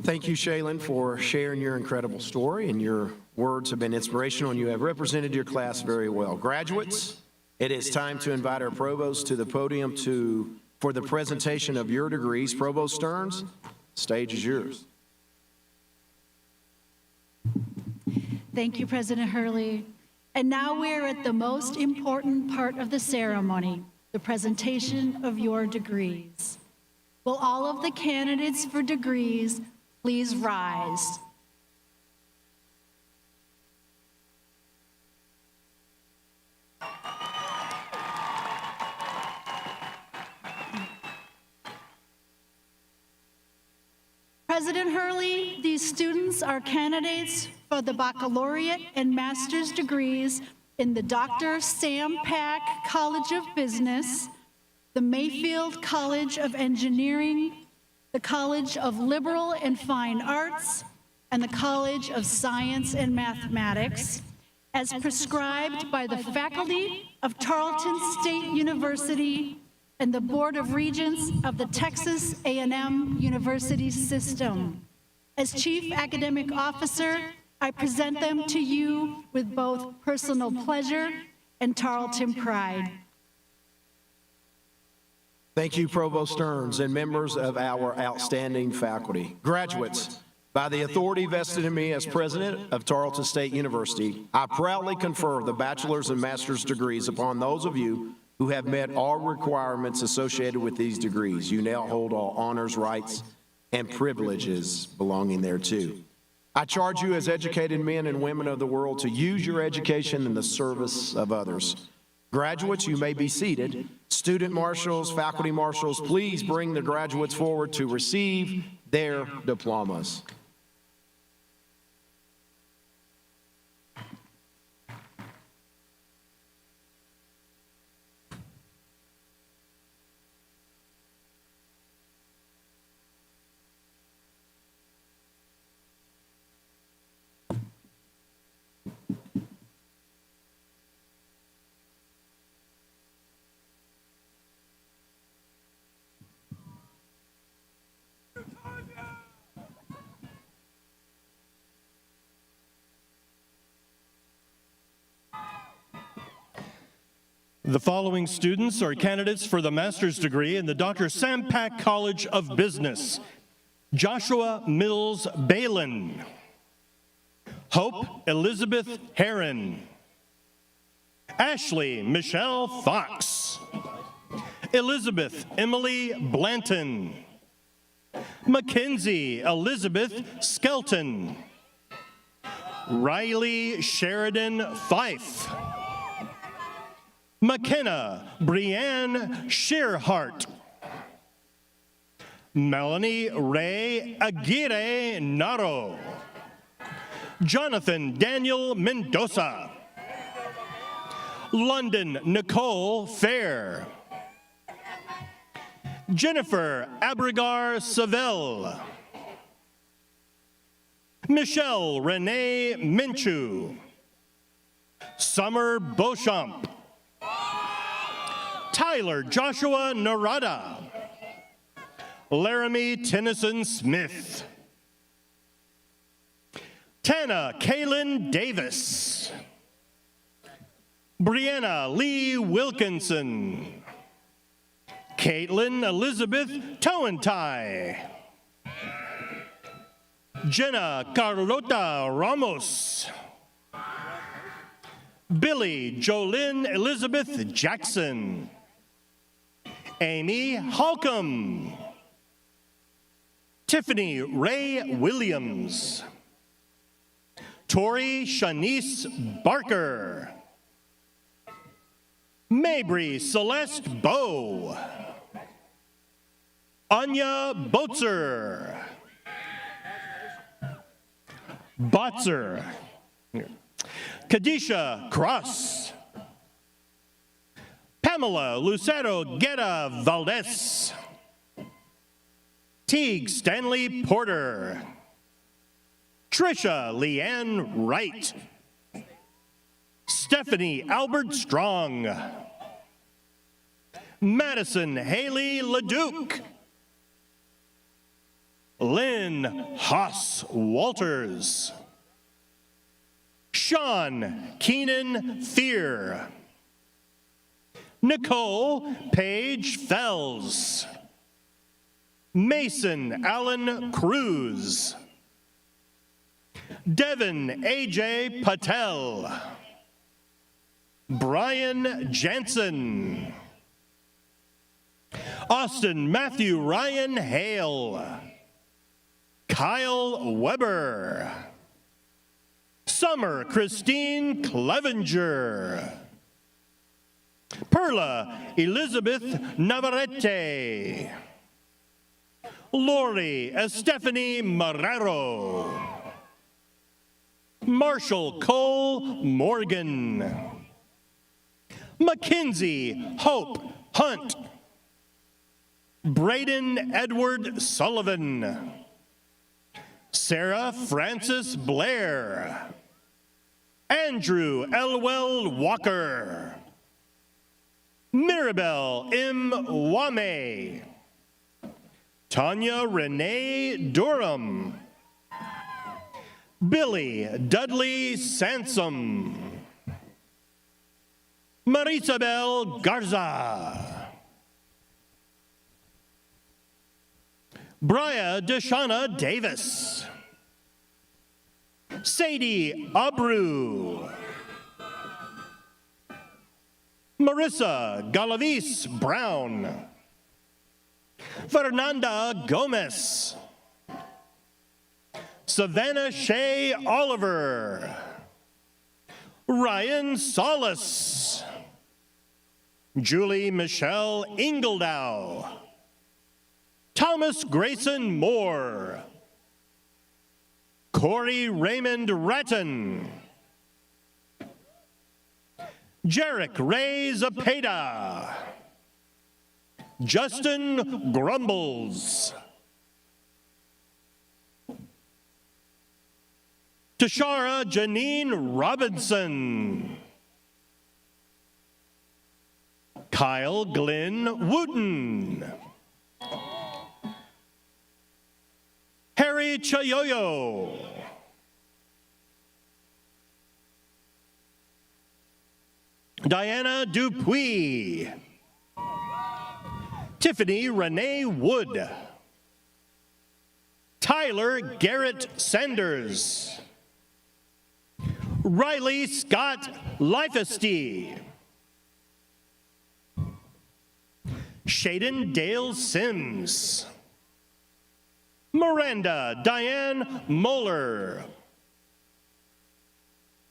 Thank you, Shaylin, for sharing your incredible story, and your words have been inspirational, and you have represented your class very well. Graduates, it is time to invite our provost to the podium for the presentation of your degrees. Provost Stearns, the stage is yours. Thank you, President Hurley. And now we're at the most important part of the ceremony, the presentation of your degrees. Will all of the candidates for degrees please rise? President Hurley, these students are candidates for the baccalaureate and master's degrees in the Dr. Sam Pack College of Business, the Mayfield College of Engineering, the College of Liberal and Fine Arts, and the College of Science and Mathematics, as prescribed by the faculty of Tarleton State University and the Board of Regents of the Texas A&M University System. As Chief Academic Officer, I present them to you with both personal pleasure and Tarleton pride. Thank you, Provost Stearns, and members of our outstanding faculty. Graduates, by the authority vested in me as president of Tarleton State University, I proudly confer the bachelor's and master's degrees upon those of you who have met all requirements associated with these degrees. You now hold all honors, rights, and privileges belonging thereto. I charge you as educated men and women of the world to use your education in the service of others. Graduates, you may be seated. Student marshals, faculty marshals, please bring the graduates forward to receive their diplomas. The following students are candidates for the master's degree in the Dr. Sam Pack College of Business. Joshua Mills Balin, Hope Elizabeth Heron, Ashley Michelle Fox, Elizabeth Emily Blanton, Mackenzie Elizabeth Skelton, Riley Sheridan Fife, McKenna Brianne Shearhart, Melanie Ray Aguirre Naro, Jonathan Daniel Mendoza, London Nicole Fair, Jennifer Abrigar Savelle, Michelle Renee Minchu, Summer Beauchamp, Tyler Joshua Narada, Laramie Tennyson Smith, Tana Kaylin Davis, Brianna Lee Wilkinson, Caitlin Elizabeth Towentai, Jenna Carlota Ramos, Billy Jolynn Elizabeth Jackson, Amy Holcomb, Tiffany Ray Williams, Tori Shanice Barker, Mabry Celeste Bow, Anya Botzer, Kadisha Cross, Pamela Lucero Guerra Valdez, Teague Stanley Porter, Trisha Leanne Wright, Stephanie Albert Strong, Madison Haley LeDuc, Lynn Haas Walters, Sean Keenan Fear, Nicole Page Fells, Mason Allen Cruz, Devin A.J. Patel, Brian Jansen, Austin Matthew Ryan Hale, Kyle Weber, Summer Christine Clevenger, Perla Elizabeth Navarrete, Lori Estefany Marrero, Marshall Cole Morgan, Mackenzie Hope Hunt, Braden Edward Sullivan, Sarah Francis Blair, Andrew Elwell Walker, Mirabelle M. Wame, Tanya Renee Durham, Billy Dudley Sansom, Marisabel Garza, Bria Deshauna Davis, Sadie Abreu, Marissa Galavis Brown, Fernanda Gomez, Savannah Shea Oliver, Ryan Solis, Julie Michelle Ingledow, Thomas Grayson Moore, Corey Raymond Ratton, Jarek Ray Zapata, Justin Grumbles, Tashara Janine Robinson, Kyle Glenn Wooten, Harry Chayoyo, Diana Dupuis. Tiffany Renee Wood. Tyler Garrett Sanders. Riley Scott Lifesty. Shaden Dale Sims. Miranda Diane Moeller.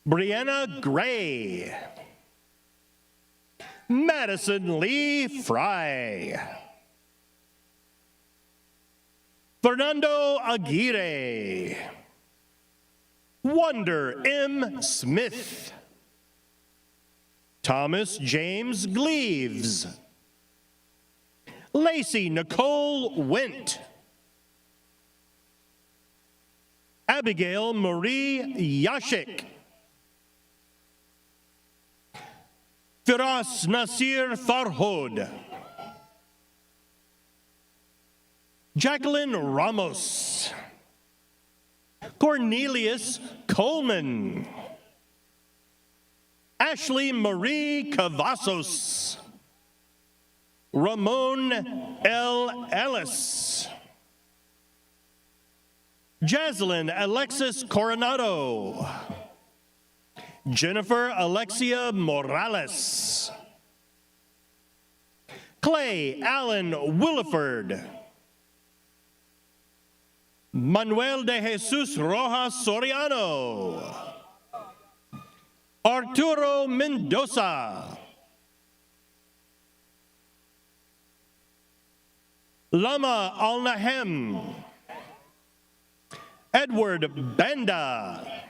Brianna Gray. Madison Lee Fry. Fernando Aguirre. Wonder M. Smith. Thomas James Gleaves. Lacey Nicole Went. Abigail Marie Yashik. Firas Nasir Farhod. Jacqueline Ramos. Cornelius Coleman. Ashley Marie Cavazos. Ramon L. Ellis. Jaslyn Alexis Coronado. Jennifer Alexia Morales. Clay Allen Williford. Manuel de Jesus Rojas Soriano. Arturo Mendoza. Lama Al-Nahem. Edward Benda.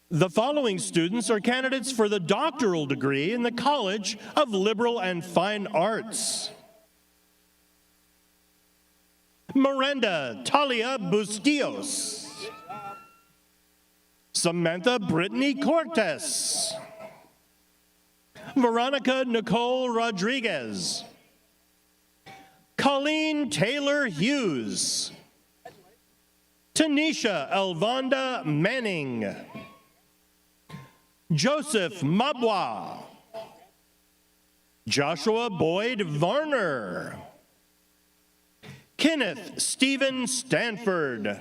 The following students are candidates for the doctoral degree in the College of Liberal and Fine Arts. Miranda Talia Bustillos. Samantha Brittany Cortes. Veronica Nicole Rodriguez. Colleen Taylor Hughes. Tanisha Elvonda Manning. Joseph Mabwa. Joshua Boyd Varner. Kenneth Stephen Stanford.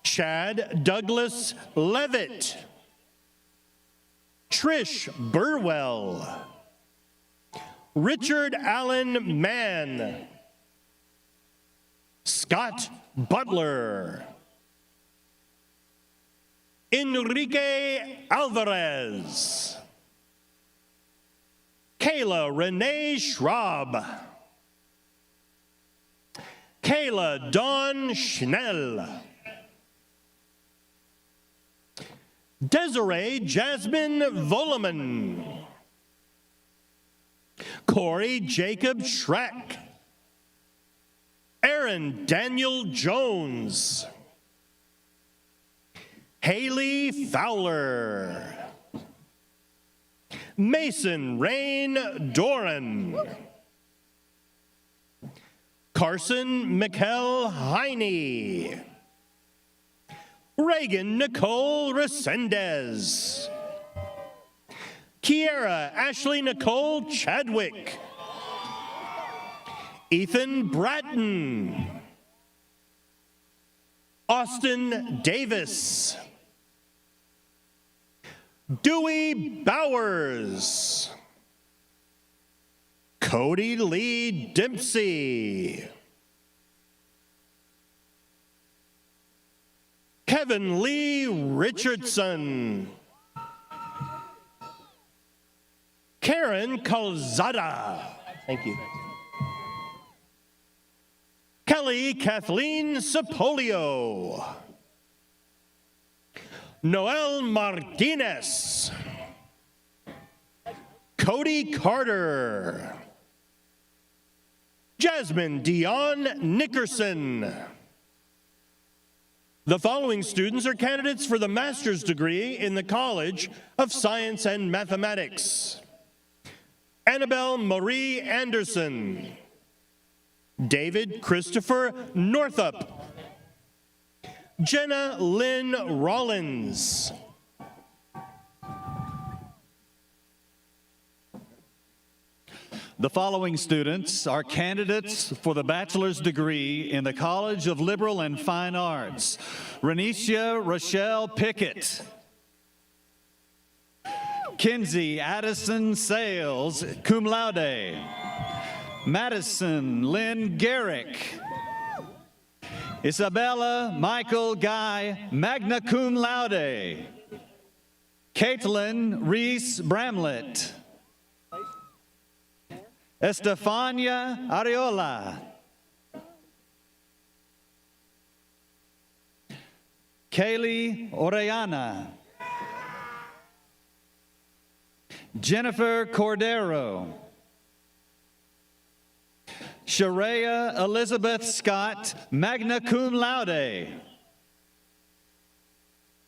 Chad Douglas Levitt. Trish Burwell. Richard Allen Mann. Scott Butler. Enrique Alvarez. Kayla Renee Schraub. Kayla Dawn Schnell. Desiree Jasmine Voleman. Corey Jacob Schreck. Aaron Daniel Jones. Haley Fowler. Mason Rain Doran. Carson Mikkel Heine. Reagan Nicole Resendez. Kiera Ashley Nicole Chadwick. Ethan Bratton. Austin Davis. Dewey Bowers. Cody Lee Dempsey. Kevin Lee Richardson. Karen Calzada. Thank you. Kelly Kathleen Sapolio. Noel Martinez. Cody Carter. Jasmine Dion Nickerson. The following students are candidates for the master's degree in the College of Science and Mathematics. Annabelle Marie Anderson. David Christopher Northup. Jenna Lynn Rollins. The following students are candidates for the bachelor's degree in the College of Liberal and Fine Arts. Renisha Rochelle Pickett. Kinsey Addison Sales, cum laude. Madison Lynn Garrick. Isabella Michael Guy, magna cum laude. Caitlin Reese Bramlett. Estefania Areola. Kaylee Orellana. Jennifer Cordero. Sharia Elizabeth Scott, magna cum laude.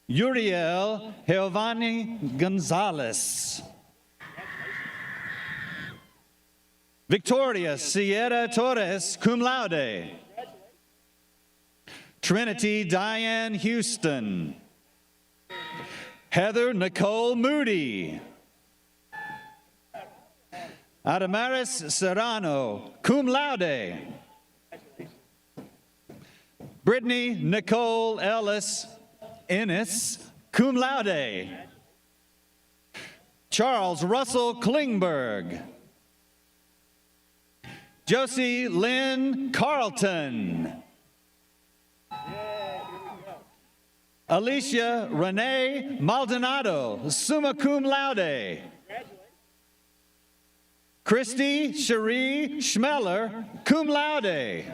Uriel Giovanni Gonzalez. Victoria Sierra Torres, cum laude. Trinity Diane Houston. Heather Nicole Moody. Adamaris Serrano, cum laude. Brittany Nicole Ellis Ennis, cum laude. Charles Russell Klingberg. Josie Lynn Carlton. Alicia Renee Maldonado, summa cum laude. Christy Cherie Schmeller, cum laude.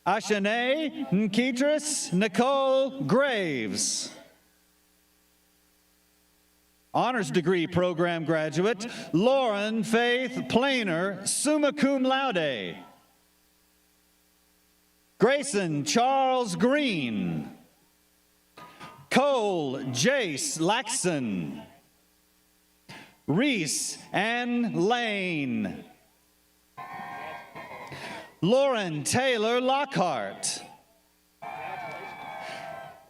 Ashane Nkitris Nicole Graves. Honors degree program graduate, Lauren Faith Planer, summa cum laude. Grayson Charles Green. Cole Jace Laxon. Reese Ann Lane. Lauren Taylor Lockhart.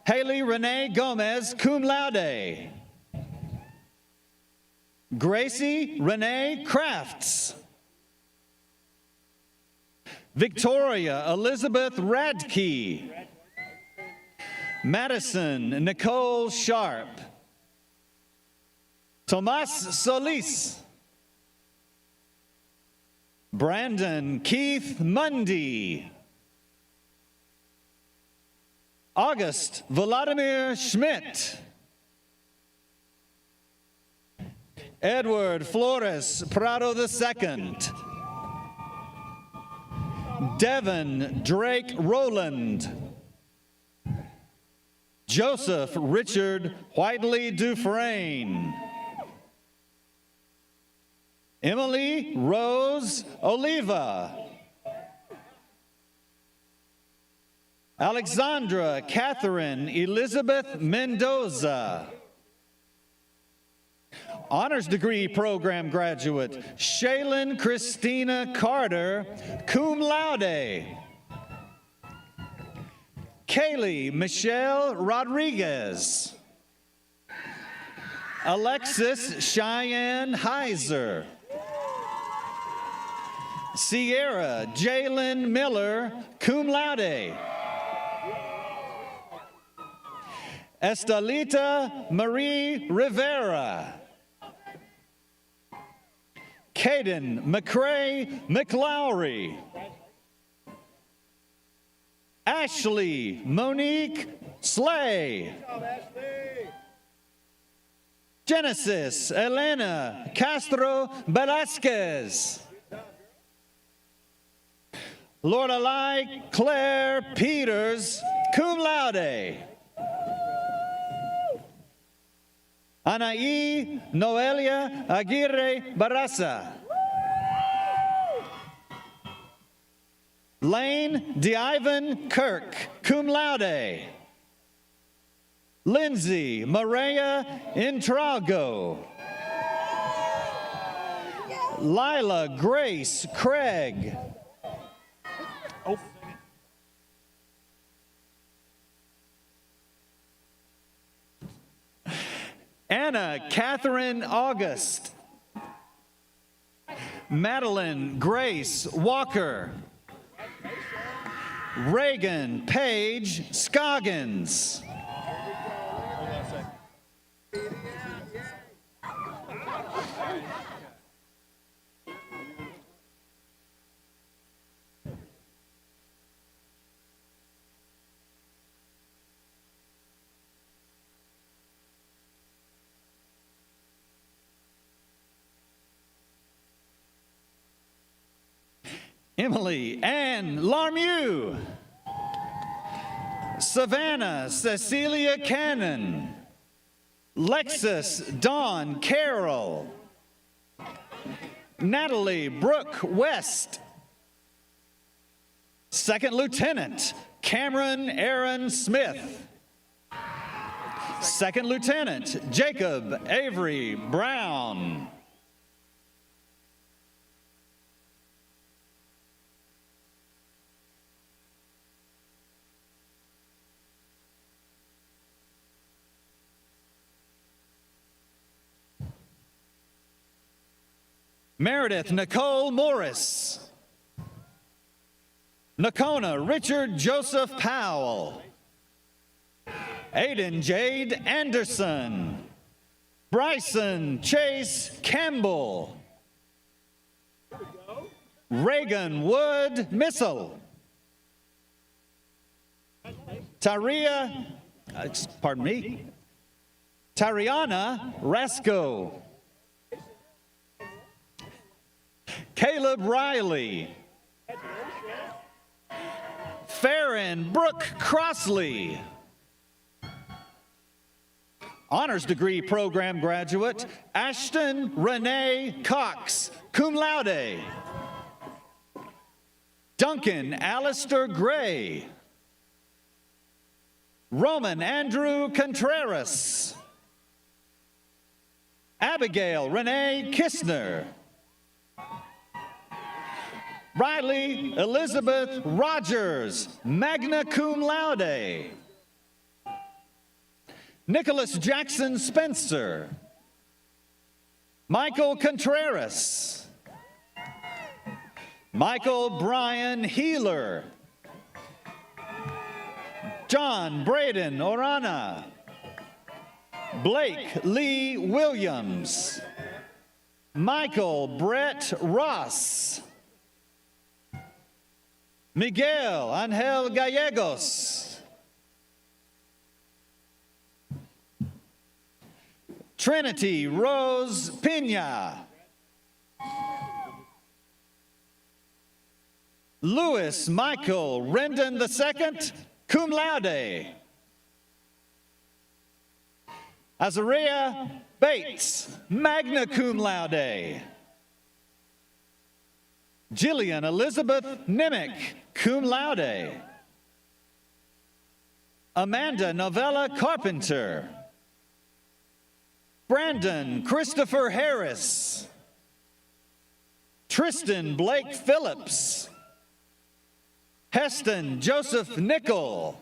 Haley Renee Gomez, cum laude. Gracie Renee Crafts. Victoria Elizabeth Radke. Madison Nicole Sharp. Tomas Solis. Brandon Keith Mundy. August Vladimir Schmidt. Edward Flores Prado II. Devin Drake Rowland. Joseph Richard Whiteley Dufresne. Emily Rose Oliva. Alexandra Catherine Elizabeth Mendoza. Honors degree program graduate, Shaylin Christina Carter, cum laude. Kaylee Michelle Rodriguez. Alexis Cheyenne Heiser. Sierra Jalen Miller, cum laude. Estelita Marie Rivera. Caden McCrae McLowry. Ashley Monique Slay. Genesis Elena Castro Velasquez. Lorelei Claire Peters, cum laude. Anaí Noelia Aguirre Barraza. Lane DeIvan Kirk, cum laude. Lindsay Maria Intrago. Lila Grace Craig. Anna Catherine August. Madeline Grace Walker. Reagan Paige Scoggins. Emily Ann Larmew. Savannah Cecilia Cannon. Lexus Dawn Carroll. Natalie Brooke West. Second Lieutenant Cameron Aaron Smith. Second Lieutenant Jacob Avery Brown. Meredith Nicole Morris. Nakona Richard Joseph Powell. Aiden Jade Anderson. Bryson Chase Campbell. Reagan Wood Missile. Tyriana Rasco. Caleb Riley. Farron Brooke Crossley. Honors degree program graduate Ashton Renee Cox, cum laude. Duncan Alistair Gray. Roman Andrew Contreras. Abigail Renee Kistner. Riley Elizabeth Rogers, magna cum laude. Nicholas Jackson Spencer. Michael Contreras. Michael Brian Healer. John Braden Orana. Blake Lee Williams. Michael Brett Ross. Miguel Angel Gallegos. Trinity Rose Pena. Louis Michael Rendon II, cum laude. Azariah Bates, magna cum laude. Jillian Elizabeth Nimick, cum laude. Amanda Novella Carpenter. Brandon Christopher Harris. Tristan Blake Phillips. Heston Joseph Nickel.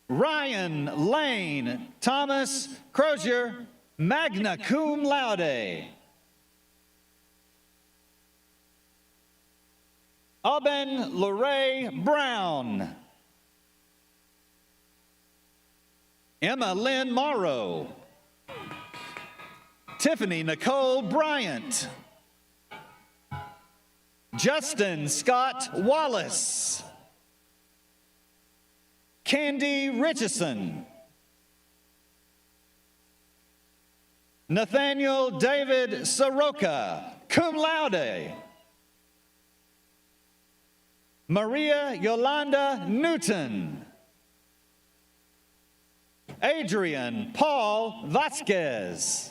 Ryan Lane Thomas Crozier, magna cum laude. Aben Lorraine Brown. Emma Lynn Morrow. Tiffany Nicole Bryant. Justin Scott Wallace. Candy Richardson. Nathaniel David Soroka, cum laude. Maria Yolanda Newton. Adrian Paul Vasquez.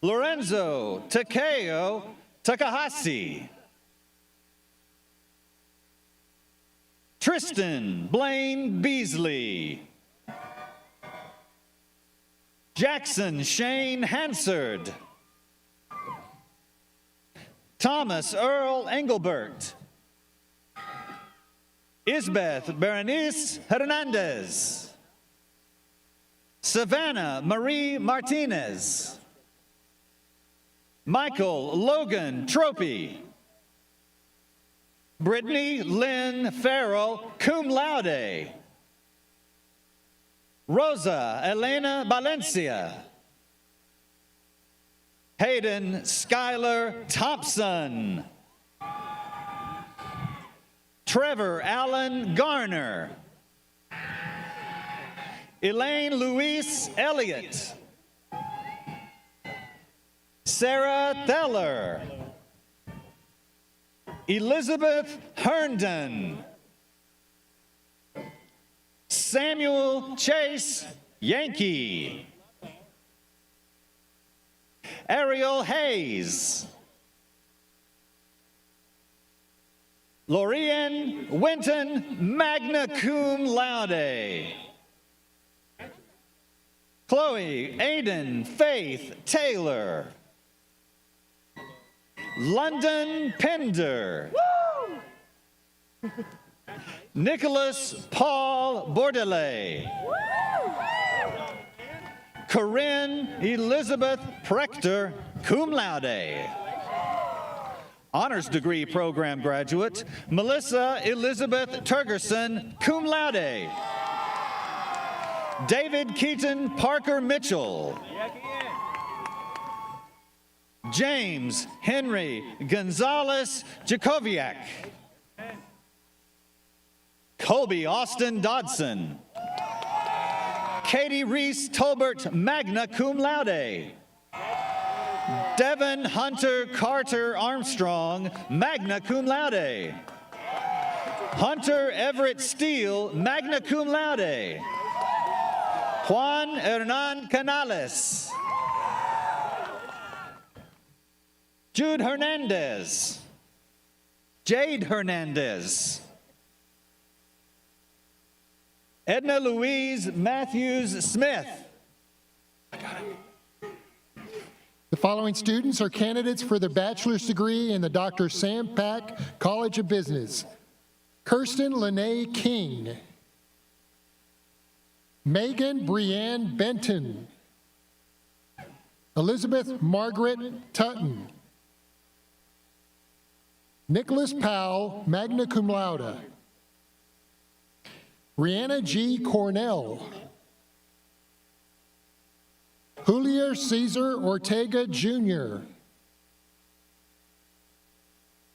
Lorenzo Takeo Takahashi. Tristan Blaine Beasley. Jackson Shane Hansard. Thomas Earl Engelbert. Isbeth Berenice Hernandez. Savannah Marie Martinez. Michael Logan Tropy. Brittany Lynn Farrell, cum laude. Rosa Elena Valencia. Hayden Skylar Thompson. Trevor Allen Garner. Elaine Louise Elliott. Sarah Theller. Elizabeth Herndon. Samuel Chase Yankee. Ariel Hayes. Lorianne Winton, magna cum laude. Chloe Aiden Faith Taylor. London Pender. Nicholas Paul Bordelais. Corinne Elizabeth Prechter, cum laude. Honors degree program graduate, Melissa Elizabeth Turgerson, cum laude. David Keaton Parker Mitchell. James Henry Gonzalez Jacoviak. Colby Austin Dodson. Katie Reese Tolbert, magna cum laude. Devin Hunter Carter Armstrong, magna cum laude. Hunter Everett Steele, magna cum laude. Juan Hernan Canales. Jude Hernandez. Jade Hernandez. Edna Louise Matthews Smith. The following students are candidates for the bachelor's degree in the Dr. Sam Pack College of Business. Kirsten Lene King. Megan Brianne Benton. Elizabeth Margaret Tutton. Nicholas Powell, magna cum laude. Rihanna G. Cornell. Julio Cesar Ortega Jr.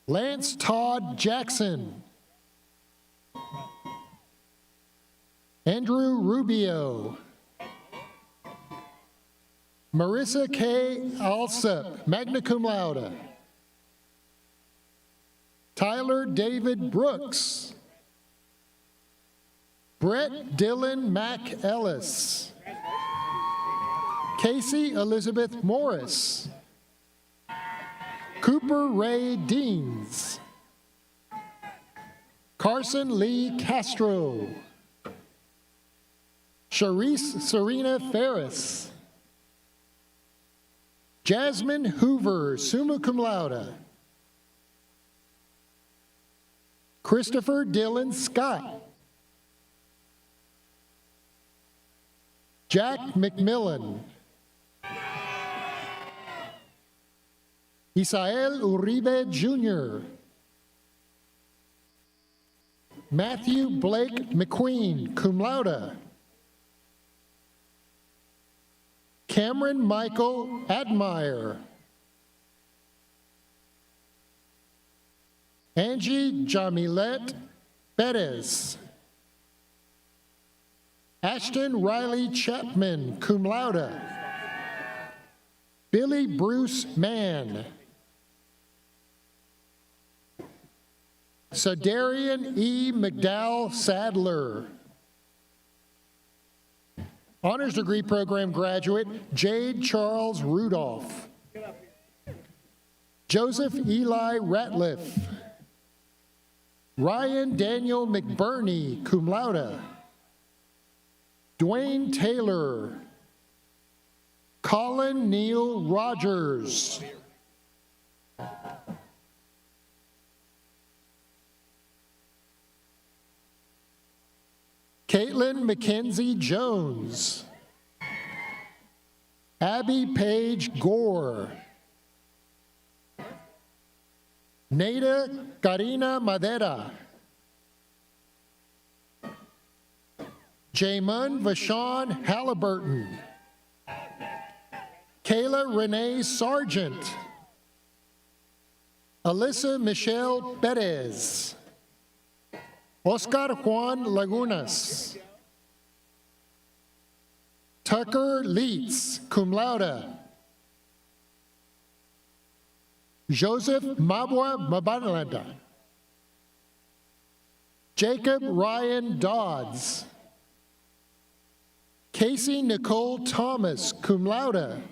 Lance Todd Jackson. Andrew Rubio. Marissa K. Alsop, magna cum laude. Tyler David Brooks. Brett Dylan Mack Ellis. Casey Elizabeth Morris. Cooper Ray Deans. Carson Lee Castro. Sharice Serena Ferris. Jasmine Hoover, summa cum laude. Christopher Dylan Scott. Jack McMillan. Isael Uribe Jr. Matthew Blake McQueen, cum laude. Cameron Michael Admire. Angie Jamilette Perez. Ashton Riley Chapman, cum laude. Billy Bruce Mann. Sadarian E. McDowell Sadler. Honors degree program graduate, Jade Charles Rudolph. Joseph Eli Ratliff. Ryan Daniel McBurney, cum laude. Dwayne Taylor. Colin Neal Rogers. Caitlin Mackenzie Jones. Abby Page Gore. Nada Karina Madera. Jamun Vashon Halliburton. Kayla Renee Sargent. Alyssa Michelle Perez. Oscar Juan Lagunas. Tucker Leitz, cum laude. Joseph Mabwa Mabanalanda. Jacob Ryan Dodds. Casey Nicole Thomas, cum laude.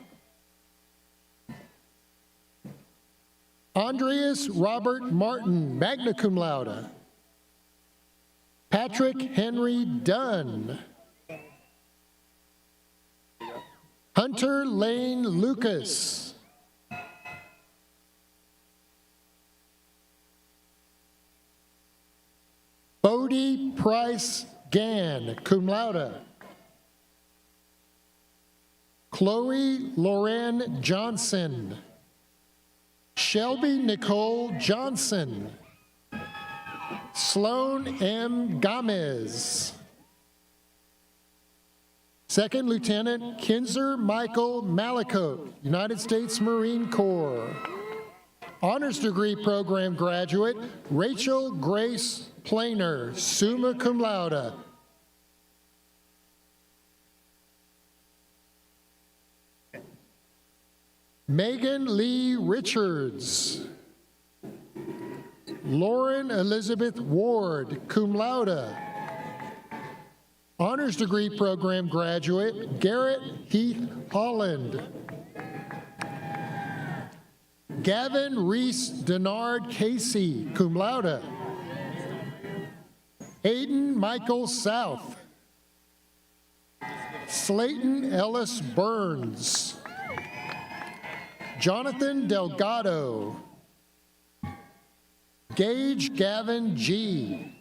Andreas Robert Martin, magna cum laude. Patrick Henry Dunn. Hunter Lane Lucas. Bodie Price Gann, cum laude. Chloe Lauren Johnson. Shelby Nicole Johnson. Sloan M. Gomez. Second Lieutenant Kinzer Michael Malicote, United States Marine Corps. Honors degree program graduate Rachel Grace Planer, summa cum laude. Megan Lee Richards. Lauren Elizabeth Ward, cum laude. Honors degree program graduate Garrett Heath Holland. Gavin Reese Denard Casey, cum laude. Aiden Michael South. Slayton Ellis Burns. Jonathan Delgado. Gage Gavin G.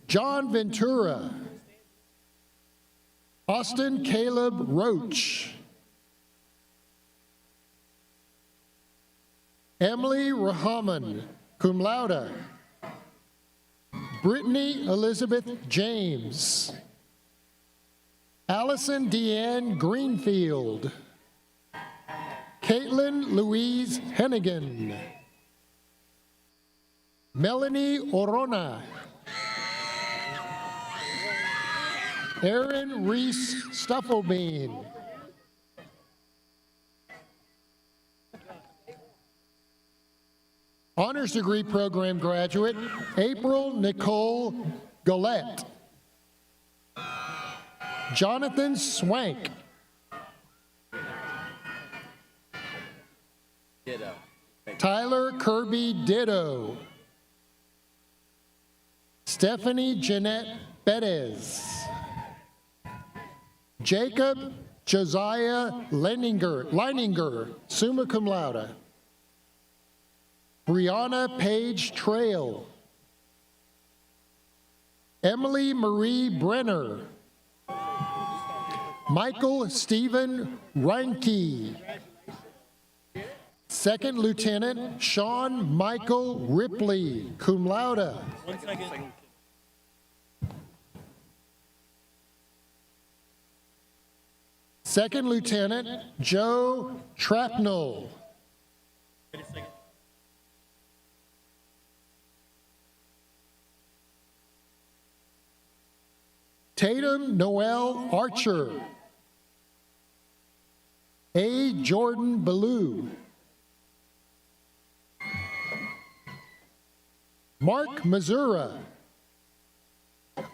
John Ventura. Austin Caleb Roach. Emily Rahaman, cum laude. Brittany Elizabeth James. Allison Deanne Greenfield. Caitlin Louise Hennigan. Melanie Orona. Aaron Reese Stufflebean. Honors degree program graduate April Nicole Gillette. Jonathan Swank. Ditto. Tyler Kirby Ditto. Stephanie Jeanette Perez. Jacob Josiah Leininger, summa cum laude. Brianna Page Trail. Emily Marie Brenner. Michael Stephen Reinke. Second Lieutenant Sean Michael Ripley, cum laude. 1 second. Second Lieutenant Joe Trapnell. Tatum Noel Archer. A. Jordan Ballou. Mark Mazura.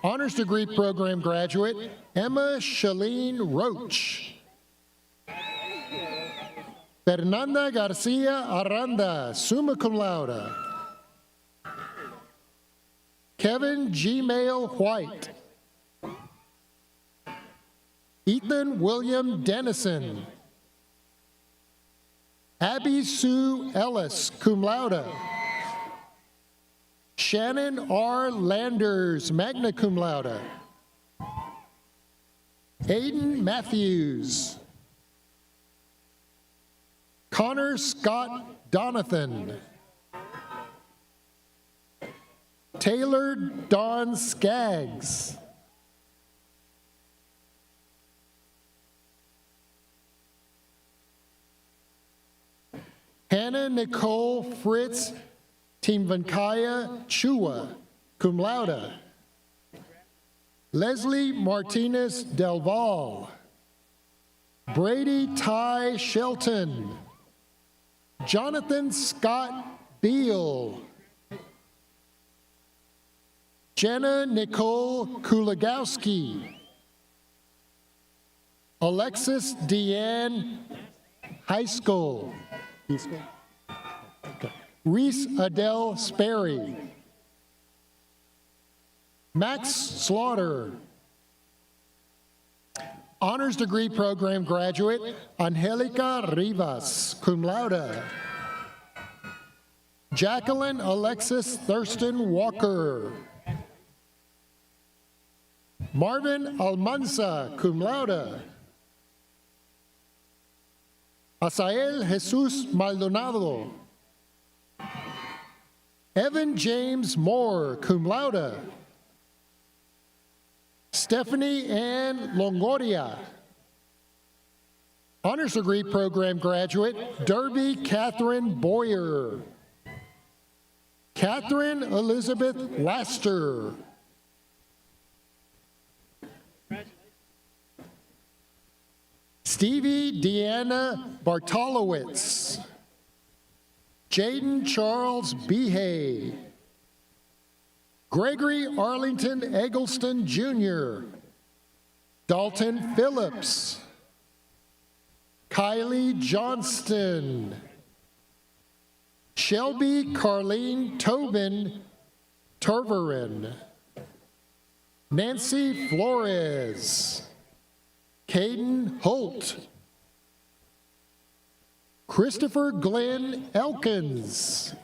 Honors degree program graduate Emma Shalene Roach. Fernanda Garcia Aranda, summa cum laude. Kevin Gmail White. Ethan William Dennison. Abby Sue Ellis, cum laude. Shannon R. Landers, magna cum laude. Aiden Matthews. Connor Scott Donathan. Taylor Dawn Skaggs. Hannah Nicole Fritz Timvankaya Chua, cum laude. Leslie Martinez Del Val. Brady Ty Shelton. Jonathan Scott Beal. Jenna Nicole Kulagowski. Alexis Deanne High School. Okay. Reese Adele Sperry. Max Slaughter. Honors degree program graduate, Angelica Rivas, cum laude. Jacqueline Alexis Thurston Walker. Marvin Almanza, cum laude. Asael Jesus Maldonado. Evan James Moore, cum laude. Stephanie Ann Longoria. Honors degree program graduate, Derby Catherine Boyer. Catherine Elizabeth Laster. Stevie Deanna Bartolowitz. Jaden Charles Behay. Gregory Arlington Eggleston Jr. Dalton Phillips. Kylie Johnston. Shelby Carlene Tobin Terverin. Nancy Flores. Caden Holt. Christopher Glenn Elkins.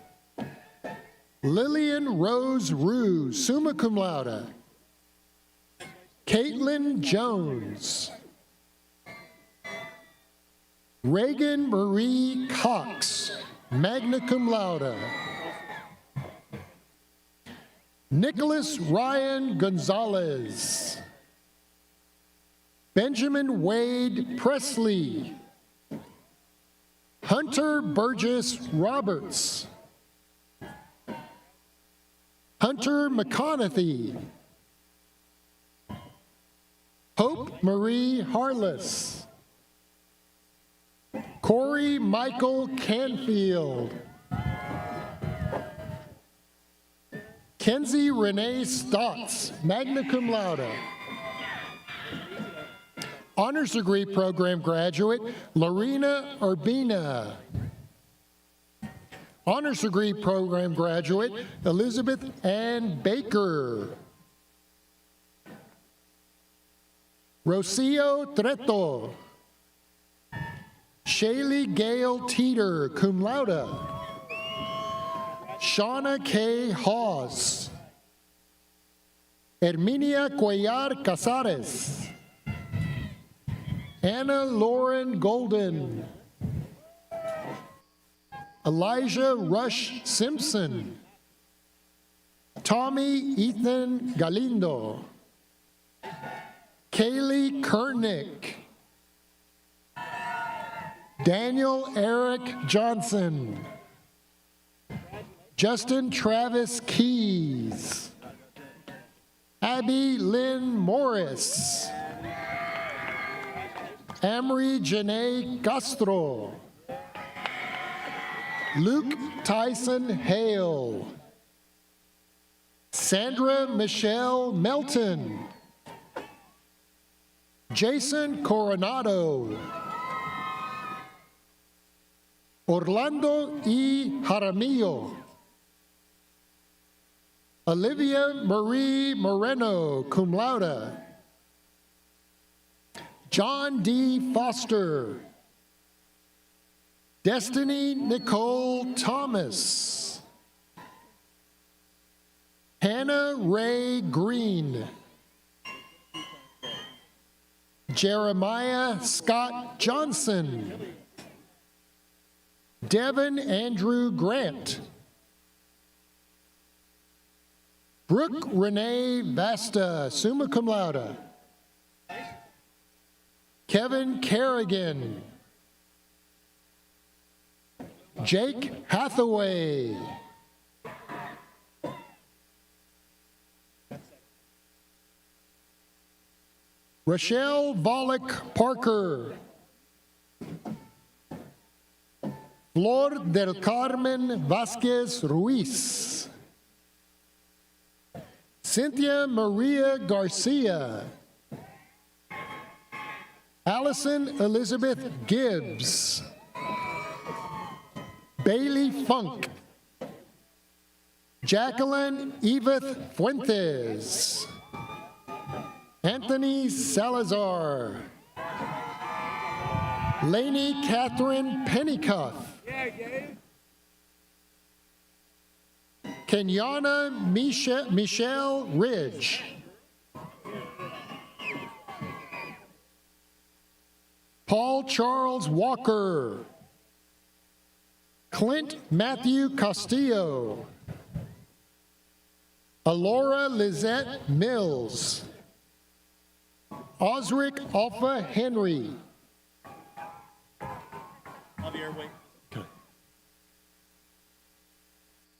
Lillian Rose Rue, summa cum laude. Caitlin Jones. Reagan Marie Cox, magna cum laude. Nicholas Ryan Gonzalez. Benjamin Wade Presley. Hunter Burgess Roberts. Hunter McConaughey. Hope Marie Harless. Corey Michael Canfield. Kenzie Renee Stotts, magna cum laude. Honors degree program graduate, Lorena Urbina. Honors degree program graduate, Elizabeth Ann Baker. Rocio Treto. Shaylee Gale Teeter, cum laude. Shauna K. Hawes. Herminia Cuellar Casares. Anna Lauren Golden. Elijah Rush Simpson. Tommy Ethan Galindo. Kaylee Kernick. Daniel Eric Johnson. Justin Travis Keys. Abby Lynn Morris. Amory Janae Castro. Luke Tyson Hale. Sandra Michelle Melton. Jason Coronado. Orlando E. Jaramillo. Olivia Marie Moreno, cum laude. John D. Foster. Destiny Nicole Thomas. Hannah Ray Green. Jeremiah Scott Johnson. Devin Andrew Grant. Brooke Renee Vasta, summa cum laude. Kevin Kerrigan. Jake Hathaway. Rochelle Volek Parker. Flor del Carmen Vasquez Ruiz. Cynthia Maria Garcia. Allison Elizabeth Gibbs. Bailey Funk. Jacqueline Edith Fuentes. Anthony Salazar. Lainey Catherine Pennycuff. Kenyana Michelle Ridge. Paul Charles Walker. Clint Matthew Castillo. Alora Lizette Mills. Osric Alpha Henry.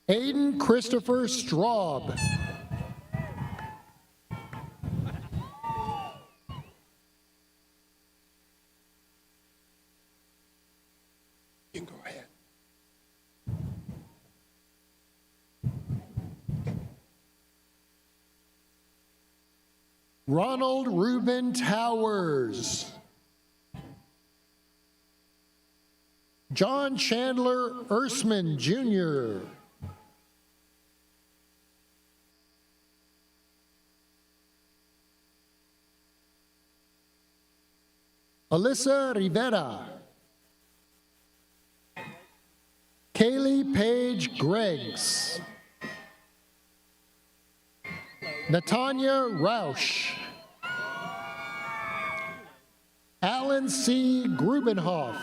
Aiden Christopher Straub. You can go ahead. Ronald Reuben Towers. John Chandler Ersman, Jr. Alyssa Rivera. Kaylee Page Greggs. Natanya Rausch. Alan C. Grubenhoff.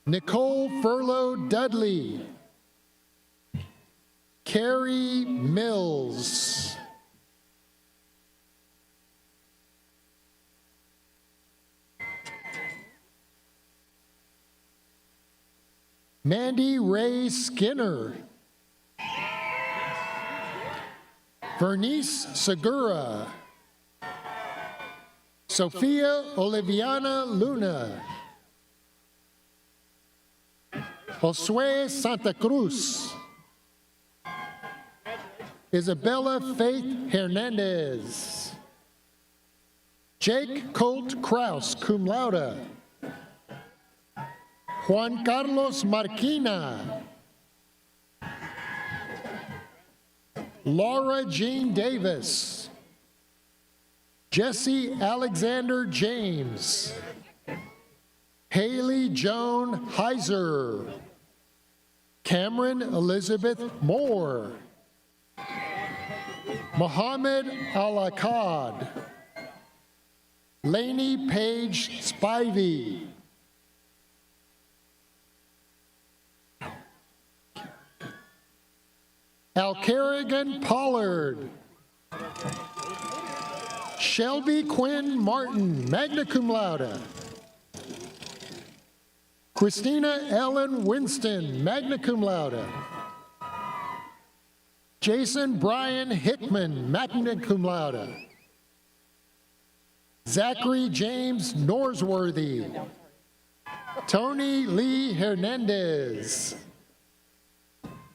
Nicole Furlow Dudley. Carrie Mills. Mandy Ray Skinner. Vernice Segura. Sophia Oliviana Luna. Josue Santa Cruz. Isabella Faith Hernandez. Jake Colt Kraus, cum laude. Juan Carlos Marquina. Laura Jean Davis. Jesse Alexander James. Haley Joan Heiser. Cameron Elizabeth Moore. Mohammed Al-Akkad. Lainey Page Spivey. Alcarrigan Pollard. Shelby Quinn Martin, magna cum laude. Christina Ellen Winston, magna cum laude. Jason Brian Hickman, magna cum laude. Zachary James Norsworthy. Tony Lee Hernandez.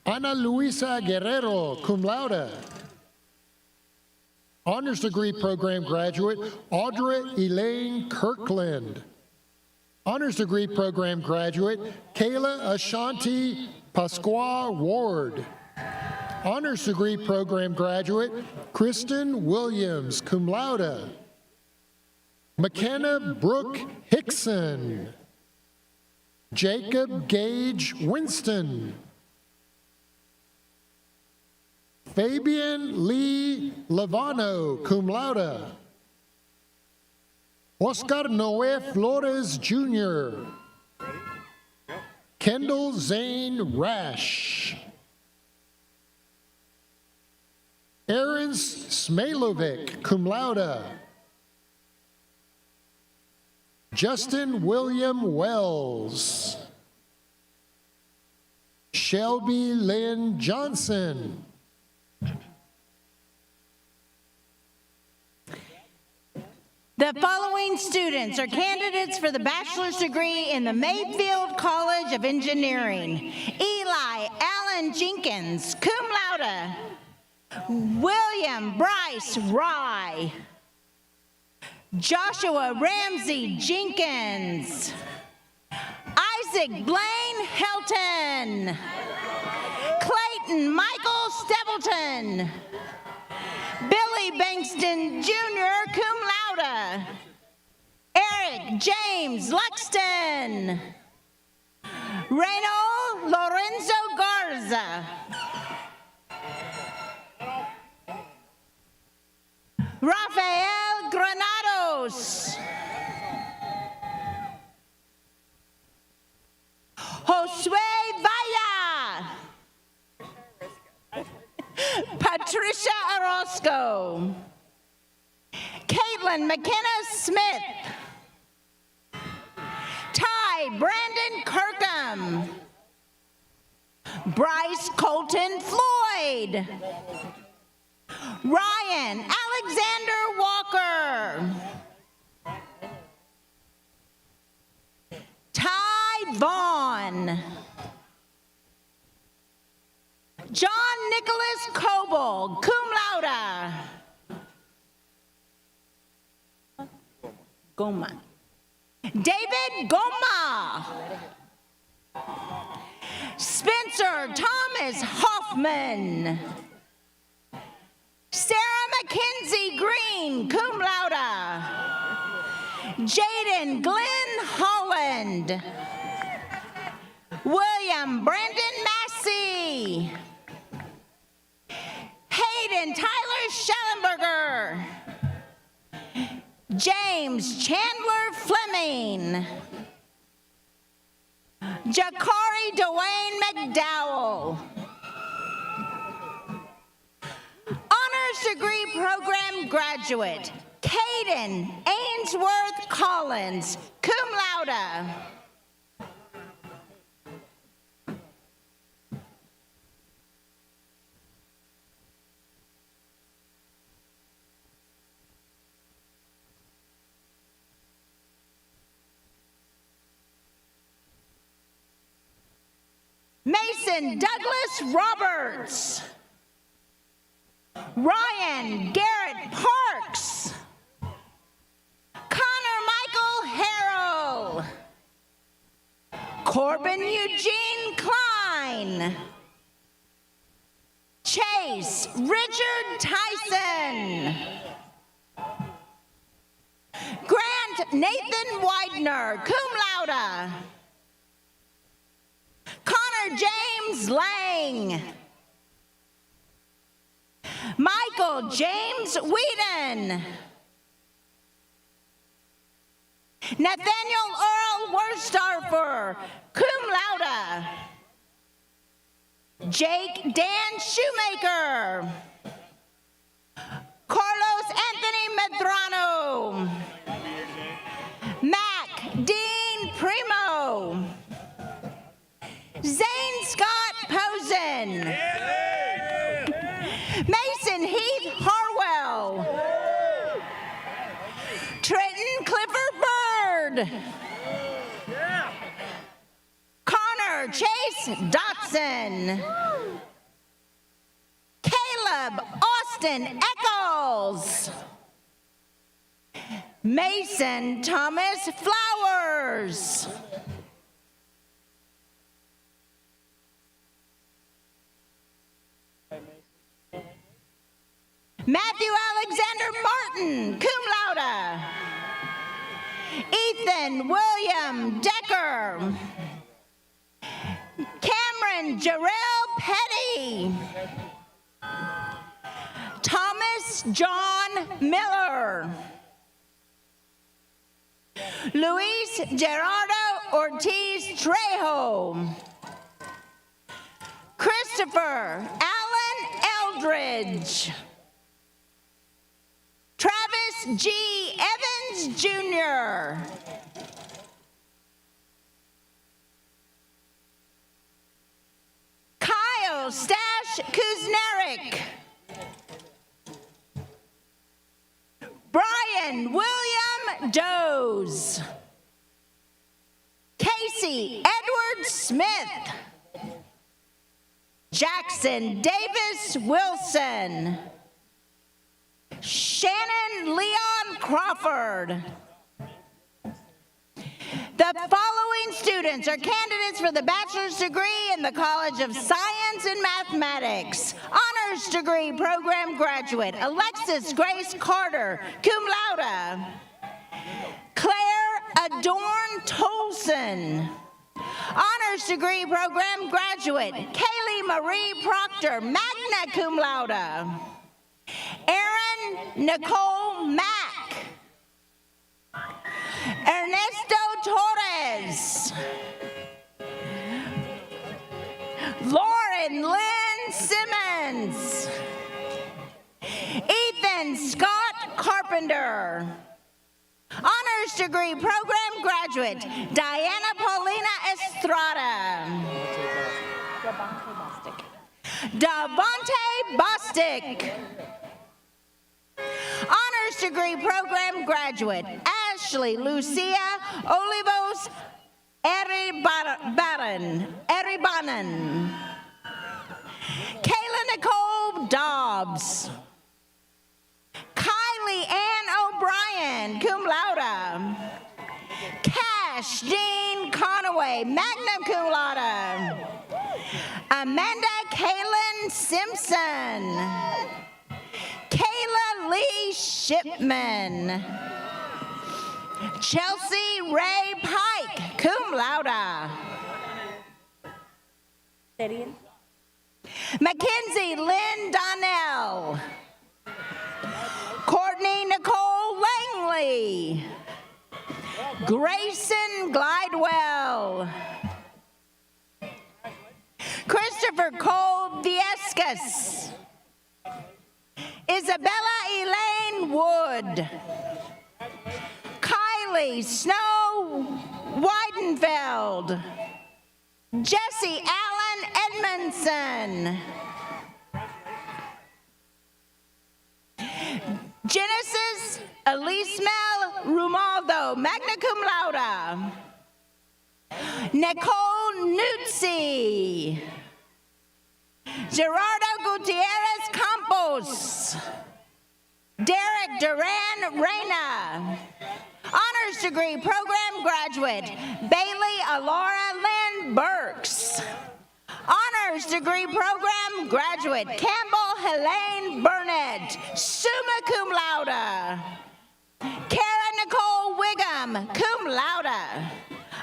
Ana Luisa Guerrero, cum laude. Honors degree program graduate, Audra Elaine Kirkland. Honors degree program graduate, Kayla Ashanti Pasqua Ward. Honors degree program graduate, Kristen Williams, cum laude. McKenna Brooke Hickson. Jacob Gage Winston. Fabian Lee Lavano, cum laude. Oscar Noé Flores, Jr. Kendall Zane Rash. Aaron Smailovic, cum laude. Justin William Wells. Shelby Lynn Johnson. The following students are candidates for the bachelor's degree in the Mayfield College of Engineering. Eli Allen Jenkins, cum laude. William Bryce Rye. Joshua Ramsey Jenkins. Isaac Blaine Helton. Clayton Michael Stapleton. Billy Bankston Jr., cum laude. Eric James Luxton. Reno Lorenzo Garza. Rafael Granados. Josue Valla. Patricia Orozco. Caitlin McKenna Smith. Ty Brandon Kirkham. Bryce Colton Floyd. Ryan Alexander Walker. Ty Vaughn. John Nicholas Coble, cum laude. Goma. David Goma. Spencer Thomas Hoffman. Sarah Mackenzie Green, cum laude. Jaden Glenn Holland. William Brandon Massey. Hayden Tyler Schellenberger. James Chandler Fleming. Jakari Dwayne McDowell. Honors Degree Program Graduate, Caden Ainsworth Collins, cum laude. Mason Douglas Roberts. Ryan Garrett Parks. Connor Michael Harrell. Corbin Eugene Klein. Chase Richard Tyson. Grant Nathan Widener, cum laude. Connor James Lang. Michael James Whedon. Nathaniel Earl Worstarfer, cum laude. Jake Dan Shoemaker. Carlos Anthony Medrano. Mac Dean Primo. Zane Scott Posen. Mason Heath Harwell. Trenton Clifford Bird. Connor Chase Dotson. Caleb Austin Eccles. Mason Thomas Flowers. Matthew Alexander Martin, cum laude. Ethan William Decker. Cameron Jarrell Petty. Thomas John Miller. Luis Gerardo Ortiz Trejo. Christopher Allen Eldridge. G. Evans, Jr. Kyle Stash Kuznerek. Brian William Doze. Casey Edward Smith. Jackson Davis Wilson. Shannon Leon Crawford. The following students are candidates for the bachelor's degree in the College of Science and Mathematics. Honors degree program graduate, Alexis Grace Carter, cum laude. Claire Adorn Tolson. Honors degree program graduate, Kaylee Marie Proctor, magna cum laude. Erin Nicole Mack. Ernesto Torres. Lauren Lynn Simmons. Ethan Scott Carpenter. Honors degree program graduate, Diana Paulina Estrada. Davante Bostic. Honors degree program graduate, Ashley Lucia Olivos Eribanan. Kayla Nicole Dobbs. Kylie Ann O'Brien, cum laude. Cash Dean Conaway, magna cum laude. Amanda Kaylin Simpson. Kayla Lee Shipman. Chelsea Ray Pike, cum laude. Mackenzie Lynn Donnell. Courtney Nicole Langley. Grayson Glidewell. Christopher Cole Viescas. Isabella Elaine Wood. Kylie Snow Weidenfeld. Jesse Allen Edmondson. Genesis Elismel Rumaldo, magna cum laude. Nicole Nuzzi. Gerardo Gutierrez Campos. Derek Duran Reyna. Honors degree program graduate, Bailey Alora Lynn Burks. Honors degree program graduate, Campbell Helene Burnett, summa cum laude. Kara Nicole Wiggum, cum laude.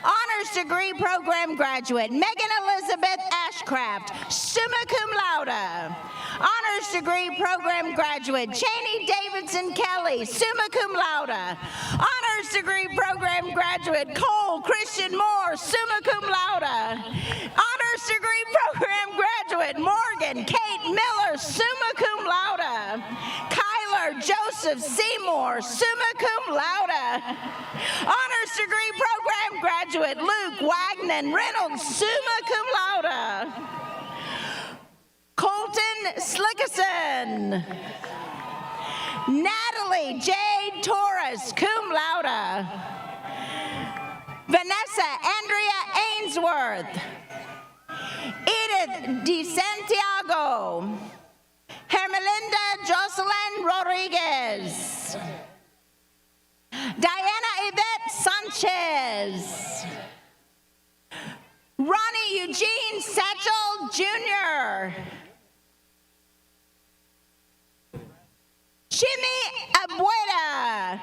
Honors degree program graduate, Megan Elizabeth Ashcraft, summa cum laude. Honors degree program graduate, Cheney Davidson Kelly, summa cum laude. Honors degree program graduate, Cole Christian Moore, summa cum laude. Honors degree program graduate, Morgan Kate Miller, summa cum laude. Kyler Joseph Seymour, summa cum laude. Honors degree program graduate, Luke Wagner Reynolds, summa cum laude. Colton Slickerson. Natalie Jade Torres, cum laude. Vanessa Andrea Ainsworth. Edith DeSantiago. Hermelinda Jocelyn Rodriguez. Diana Yvette Sanchez. Ronnie Eugene Satchel Jr. Jimmy Abuela.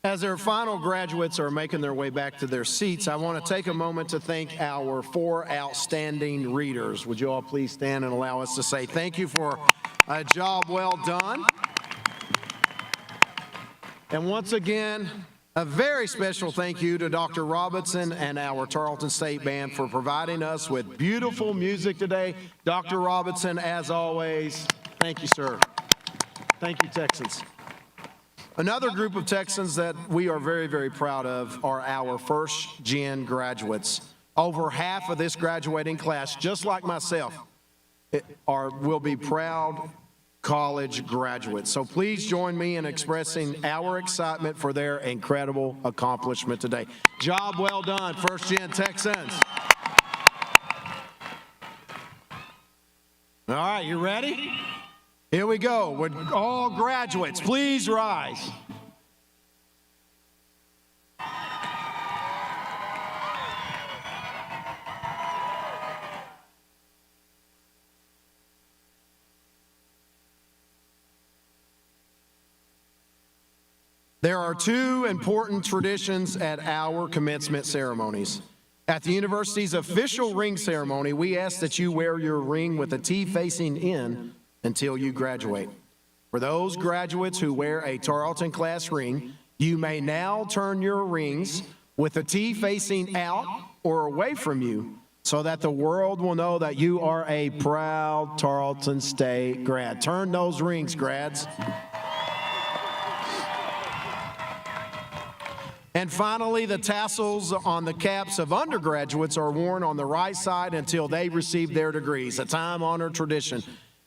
As our final graduates are making their way back to their seats, I want to take a moment to thank our 4 outstanding readers. Would you all please stand and allow us to say thank you for a job well done. And once again, a very special thank you to Dr. Robinson and our Tarleton State Band for providing us with beautiful music today. Dr. Robinson, as always, thank you, sir. Thank you, Texans. Another group of Texans that we are very, very proud of are our first-gen graduates. Over half of this graduating class, just like myself, will be proud college graduates. So please join me in expressing our excitement for their incredible accomplishment today. Job well done, first-gen Texans. All right, you ready? Here we go. Would all graduates please rise? There are 2 important traditions at our commencement ceremonies. At the university's official ring ceremony, we ask that you wear your ring with a T facing in until you graduate. For those graduates who wear a Tarleton class ring, you may now turn your rings with a T facing out or away from you so that the world will know that you are a proud Tarleton State grad. Turn those rings, grads. And finally, the tassels on the caps of undergraduates are worn on the right side until they receive their degrees, a time-honored tradition.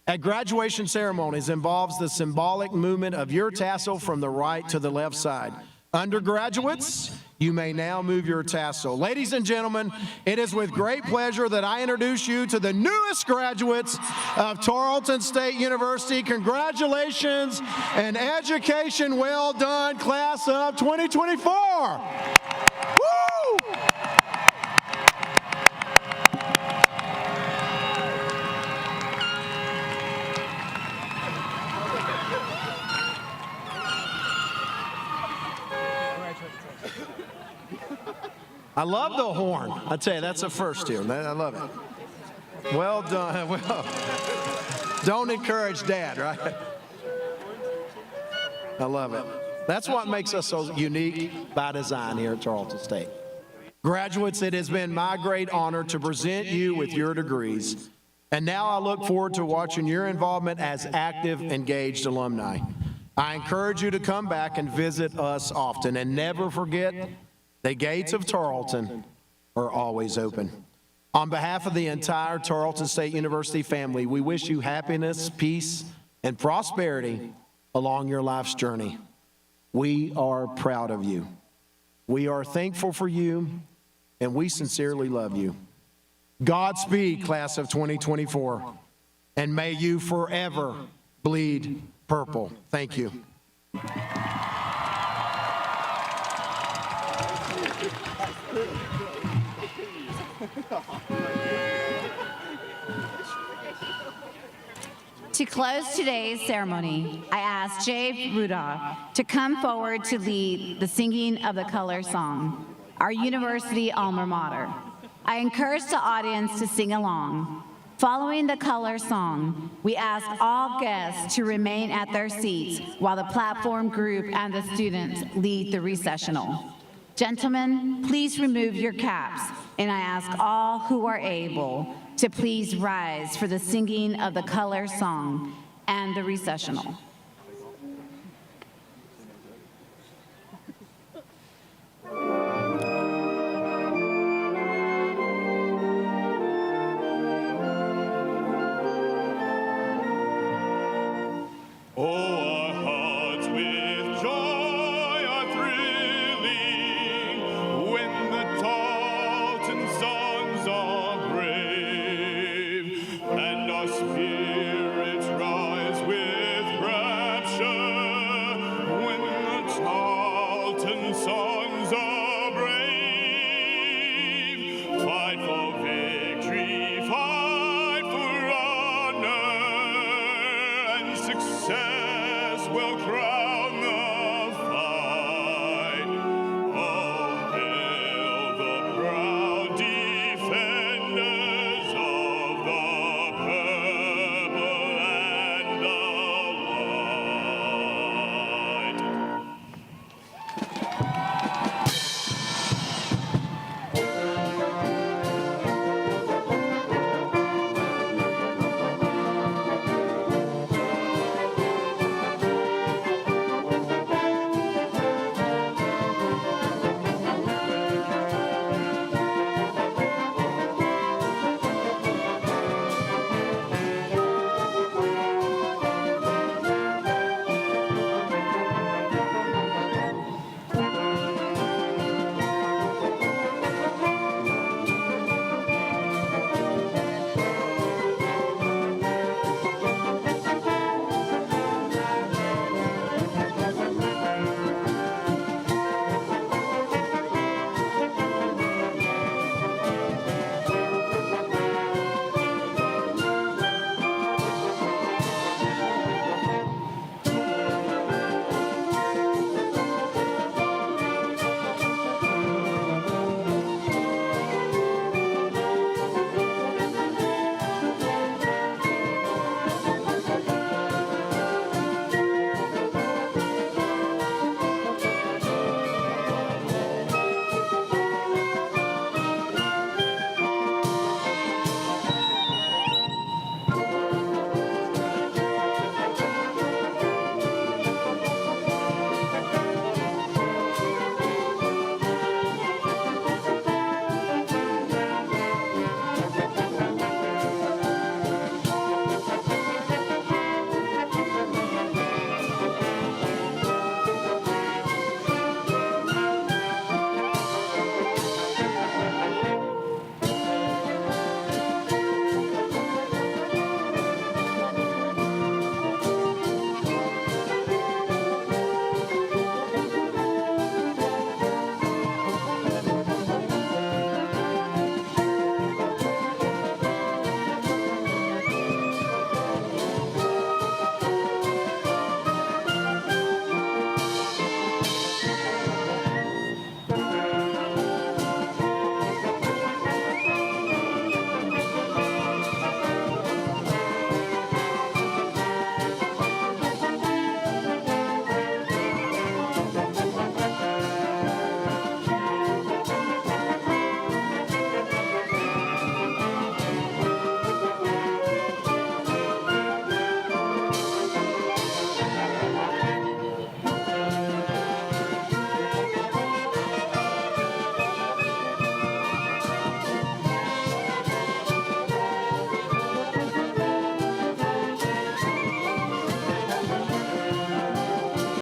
At graduation ceremonies involves the symbolic movement of your tassel from the right to the left side. Undergraduates, you may now move your tassel. Ladies and gentlemen, it is with great pleasure that I introduce you to the newest graduates of Tarleton State University. Congratulations and education well done, class of 2024. Woo! I love the horn. I tell you, that's a first here. I love it. Well done. Well, don't encourage Dad, right? I love it. That's what makes us so unique by design here at Tarleton State. Graduates, it has been my great honor to present you with your degrees. And now I look forward to watching your involvement as active, engaged alumni. I encourage you to come back and visit us often. And never forget, the gates of Tarleton are always open. On behalf of the entire Tarleton State University family, we wish you happiness, peace, and prosperity along your life's journey. We are proud of you. We are thankful for you, and we sincerely love you. Godspeed, class of 2024, and may you forever bleed purple. Thank you. To close today's ceremony, I ask Jay Rudolph to come forward to lead the singing of the color song, our university alma mater. I encourage the audience to sing along. Following the color song, we ask all guests to remain at their seats while the platform group and the students lead the recessional. Gentlemen, please remove your caps, and I ask all who are able to please rise for the singing of the color song and the recessional. Success will cry.